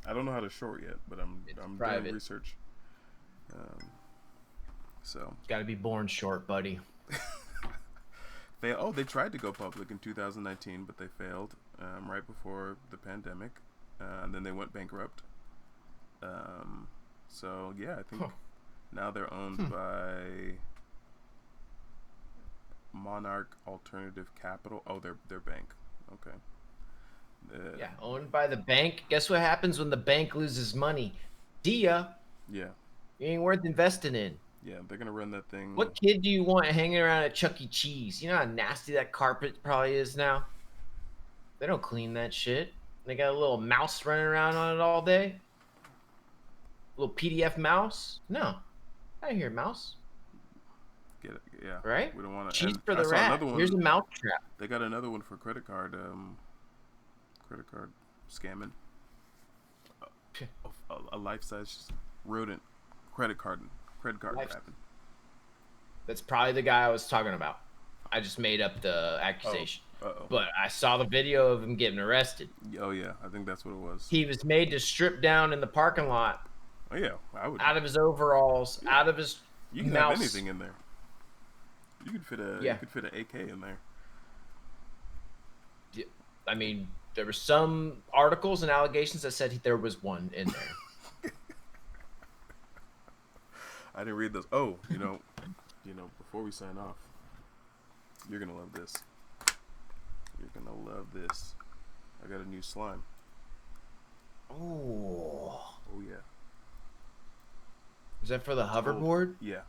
I don't know how to short yet, but I'm private. doing research. So Got to be born short, buddy. they tried to go public in 2019, but they failed right before the pandemic, and then they went bankrupt. So yeah, I think now they're owned by Monarch Alternative Capital. Oh, their bank. Okay. Yeah, owned by the bank. Guess what happens when the bank loses money? See ya. Yeah. You ain't worth investing in. Yeah, they're gonna run that thing. What kid do you want hanging around at Chuck E. Cheese? You know how nasty that carpet probably is now? They don't clean that shit. They got a little mouse running around on it all day. Little PDF mouse? No. I hear mouse. Get it? Yeah. Right? We don't want to. Cheese for the rat. Here's a mouse trap. They got another one for credit card scamming. A life-size rodent credit card wrapping. That's probably the guy I was talking about. I just made up the accusation. But I saw the video of him getting arrested. Oh yeah, I think that's what it was. He was made to strip down in the parking lot. Oh yeah, I would. Out of his overalls, out of his You can mouse. have anything in there. You could fit a. Yeah. You could fit an AK in there. I mean, there were some articles and allegations that said there was one in there. I didn't read those. Oh, before we sign off, you're gonna love this. You're gonna love this. I got a new slime. Oh. Oh yeah. Is that for the hoverboard? Yeah.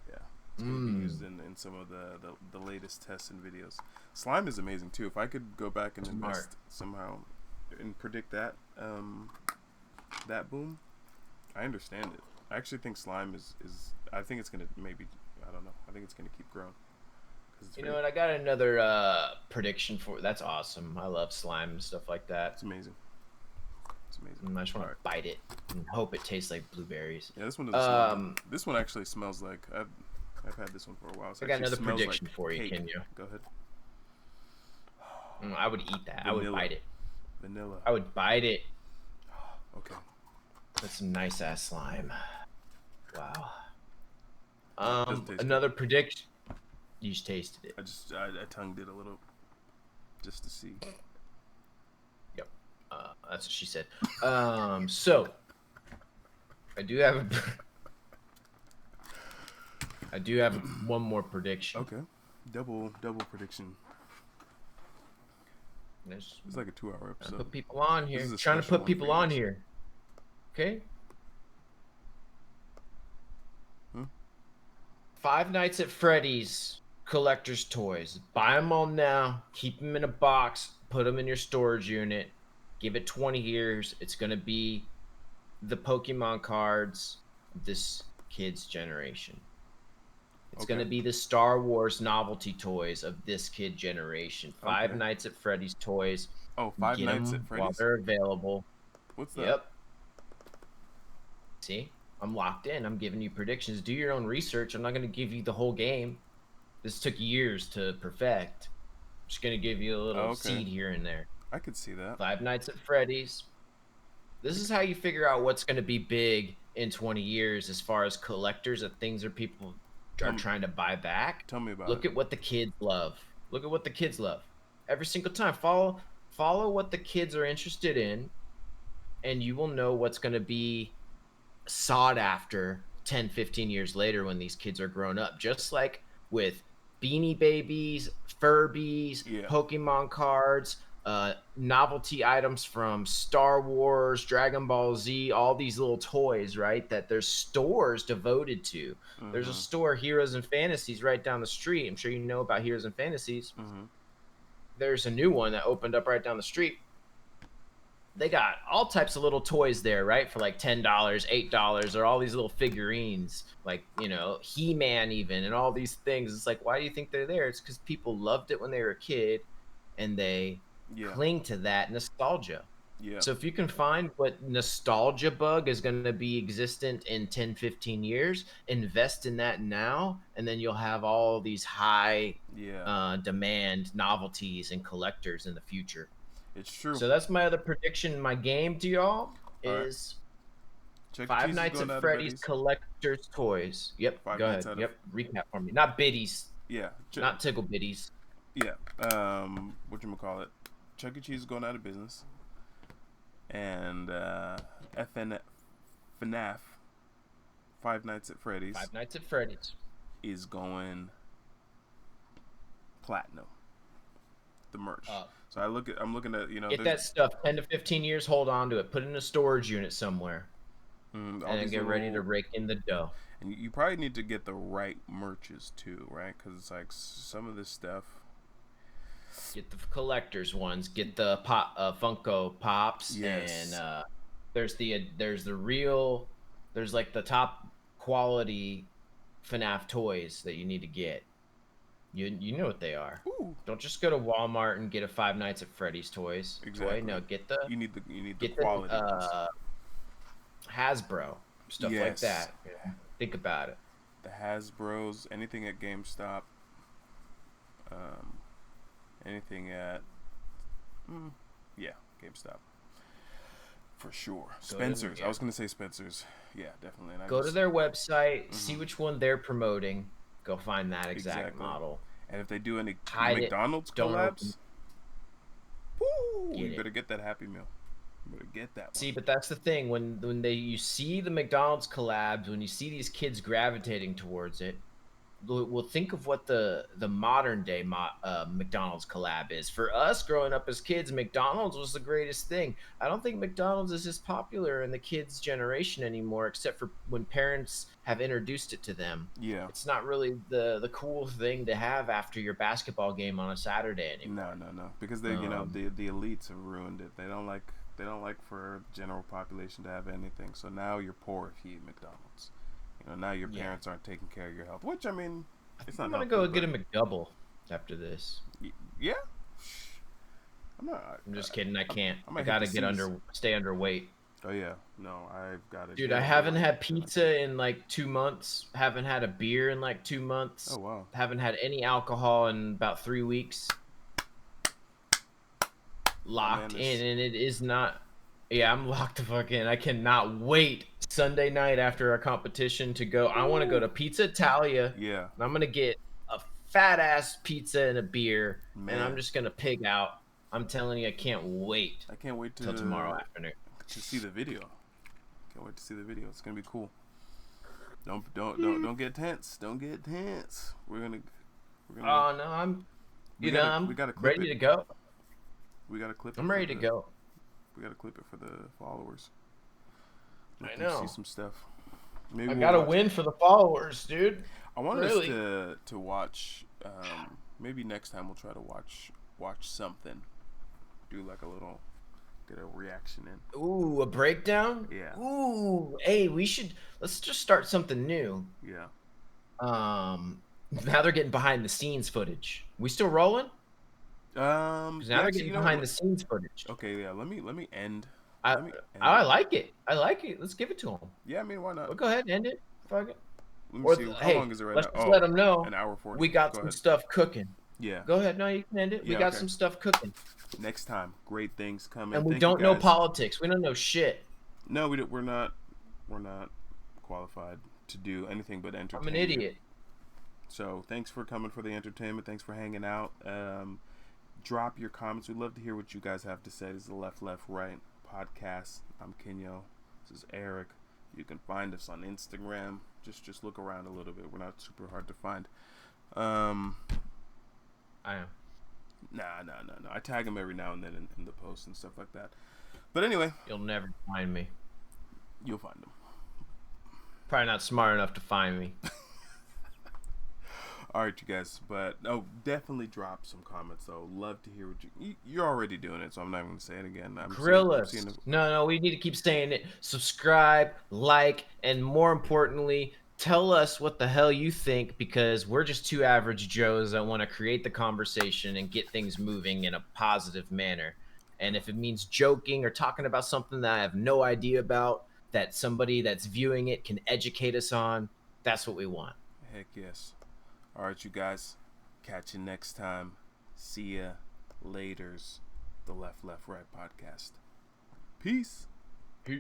Yeah. It's gonna be used in some of the latest tests and videos. Slime is amazing too. If I could go back and invest somehow and predict that that boom, I understand it. I actually think slime is I think it's gonna I don't know. I think it's gonna keep growing. You know what? I got another prediction for. That's awesome. I love slime and stuff like that. It's amazing. amazing. I just want to bite it and hope it tastes like blueberries. Yeah, this one doesn't smell good. This one actually smells like I've had this one for a while. I got another prediction for you, Kinyo. Go ahead. I would eat that. Vanilla. I would bite it. Vanilla. I would bite it. Okay. That's some nice ass slime. Wow. Another prediction. You just tasted it. I tongued it a little, just to see. Yep. That's what she said. So I do have one more prediction. Okay. Double prediction. It's like a 2-hour episode. Put people on here. Trying to put people on here. Okay. 5 Nights at Freddy's collector's toys. Buy them all now. Keep them in a box. Put them in your storage unit. Give it 20 years. It's going to be the Pokemon cards of this kid's generation. It's going to be the Star Wars novelty toys of this kid generation. 5 Nights at Freddy's toys. Oh, 5 Nights at Freddy's? While they're available. What's that? Yep. See? I'm locked in. I'm giving you predictions. Do your own research. I'm not going to give you the whole game. This took years to perfect. I'm just going to give you a little seed here and there. I could see that. 5 Nights at Freddy's. This is how you figure out what's going to be big in 20 years as far as collectors of things that people are trying to buy back. Tell me about Look at what the kids love. Look at what the kids love. Every single time. Follow what the kids are interested in, and you will know what's going to be sought after 10, 15 years later when these kids are grown up. Just like with Beanie Babies, Furbies, Pokemon cards, novelty items from Star Wars, Dragon Ball Z, all these little toys, right? That there's stores devoted to. There's a store, Heroes and Fantasies, right down the street. I'm sure you know about Heroes and Fantasies. There's a new one that opened up right down the street. They got all types of little toys there, right? For like $10, $8, or all these little figurines, like, you know, He-Man even, and all these things. It's like, why do you think they're there? It's because people loved it when they were a kid, and they cling to that nostalgia. So if you can find what nostalgia bug is going to be existent in 10, 15 years, invest in that now, and then you'll have all these high demand novelties and collectors in the future. It's true. So that's my other prediction. My game to y'all is 5 Nights at Freddy's collector's toys. Yep. Go ahead. Yep. Recap for me. Not biddies. Yeah. Not tickle bitties. Yeah. Whatchamacallit? Chuck E. Cheese is going out of business. And FNAF, 5 Nights at Freddy's. 5 Nights at Freddy's is going platinum. The merch. So I'm looking at, you know, get that stuff 10 to 15 years, hold on to it, put it in a storage unit somewhere, and then get ready to rake in the dough. And you probably need to get the right merches too, right? Because it's like some of this stuff. Get the collectors ones. Get the Funko Pops. Yes. And there's like the top quality FNAF toys that you need to get. You know what they are. Ooh. Don't just go to Walmart and get a 5 Nights at Freddy's toys. Exactly. Toy. No, get the you need the quality. Hasbro stuff like that. Yeah. Think about it. The Hasbros, anything at GameStop, anything at GameStop for sure. Spencer's. I was gonna say Spencer's. Yeah, definitely. And go to their website, see which one they're promoting. Go find that exact model. And if they do any McDonald's collabs, you better get that Happy Meal. You better get that one. See, but that's the thing. When you see the McDonald's collabs, when you see these kids gravitating towards it, we'll think of what the modern day McDonald's collab is. For us growing up as kids, McDonald's was the greatest thing. I don't think McDonald's is as popular in the kids' generation anymore, except for when parents have introduced it to them. Yeah, it's not really the cool thing to have after your basketball game on a Saturday anymore. No, because they you know the elites have ruined it. They don't like for general population to have anything. So now you're poor if you eat McDonald's. You know, now your parents aren't taking care of your health, which I mean, it's not. I'm gonna go get a McDouble after this. Yeah, I'm not. I'm just kidding. I can't. I'm I gonna hit gotta the get C's. stay underweight. Oh yeah, no, I've got to Dude, get I haven't underweight. had pizza in like 2 months. Haven't had a beer in like 2 months. Oh wow. Haven't had any alcohol in about 3 weeks. My man Locked in, is. and it is not. Yeah, I'm locked the fuck in. I cannot wait Sunday night after our competition to go. I want to go Ooh. to Pizza Italia, Yeah, and I'm gonna get a fat ass pizza and a beer, and I'm man. just gonna pig out. I'm telling you, I can't wait I can't wait till tomorrow afternoon. to see the video. Can't wait to see the video. It's gonna be cool. Don't get tense. Don't get tense. We're gonna Oh no, we I'm gotta clip ready it. to go. We gotta clip it I'm for ready to the go. we gotta clip it for the followers. Let I them see know. some stuff. Maybe I we'll gotta watch. win for the followers, dude. I wanted us Really. to watch. Maybe next time we'll try to watch something. Do like a little get a reaction in. Ooh, a breakdown? Yeah. Ooh, hey, let's just start something new. Yeah. Now they're getting behind the scenes footage. We still rolling? Because now Yeah. they're Actually, getting you know behind what? the scenes footage. Okay. Yeah. Let me end. I Let me end I it. like it. I like it. Let's give it to them. Yeah. I mean, why not? Well, go ahead, end it. Fuck it. Let me Or see. How long hey, is it right let's now? just let Oh, them know an hour 40. we got Go some ahead. stuff cooking. Yeah. Go ahead. No, you can end it. We Yeah. got Okay. some stuff cooking, Next time, great things coming. and we Thank you don't know guys. politics. We don't know shit. No, we don't, we're not. We're not qualified to do anything but I'm an entertain you. idiot. So thanks for coming for the entertainment. Thanks for hanging out. Drop your comments. We'd love to hear what you guys have to say. This is the Left Right podcast. I'm Kinyo. This is Eric. You can find us on Instagram. Just look around a little bit. We're not super hard to find. I am. Nah. I tag them every now and then in the posts and stuff like that. But anyway, You'll never find me. you'll find them. Probably not smart enough to find me. All right, you guys. But definitely drop some comments though. Love to hear what you're already doing it, so I'm not even gonna say it again. Grill us. No, we need to keep saying it. Subscribe, like, and more importantly, tell us what the hell you think, because we're just two average Joes that want to create the conversation and get things moving in a positive manner. And if it means joking or talking about something that I have no idea about, that somebody that's viewing it can educate us on, that's what we want. Heck yes. All right, you guys. Catch you next time. See ya. Laters. The Left Right podcast. Peace.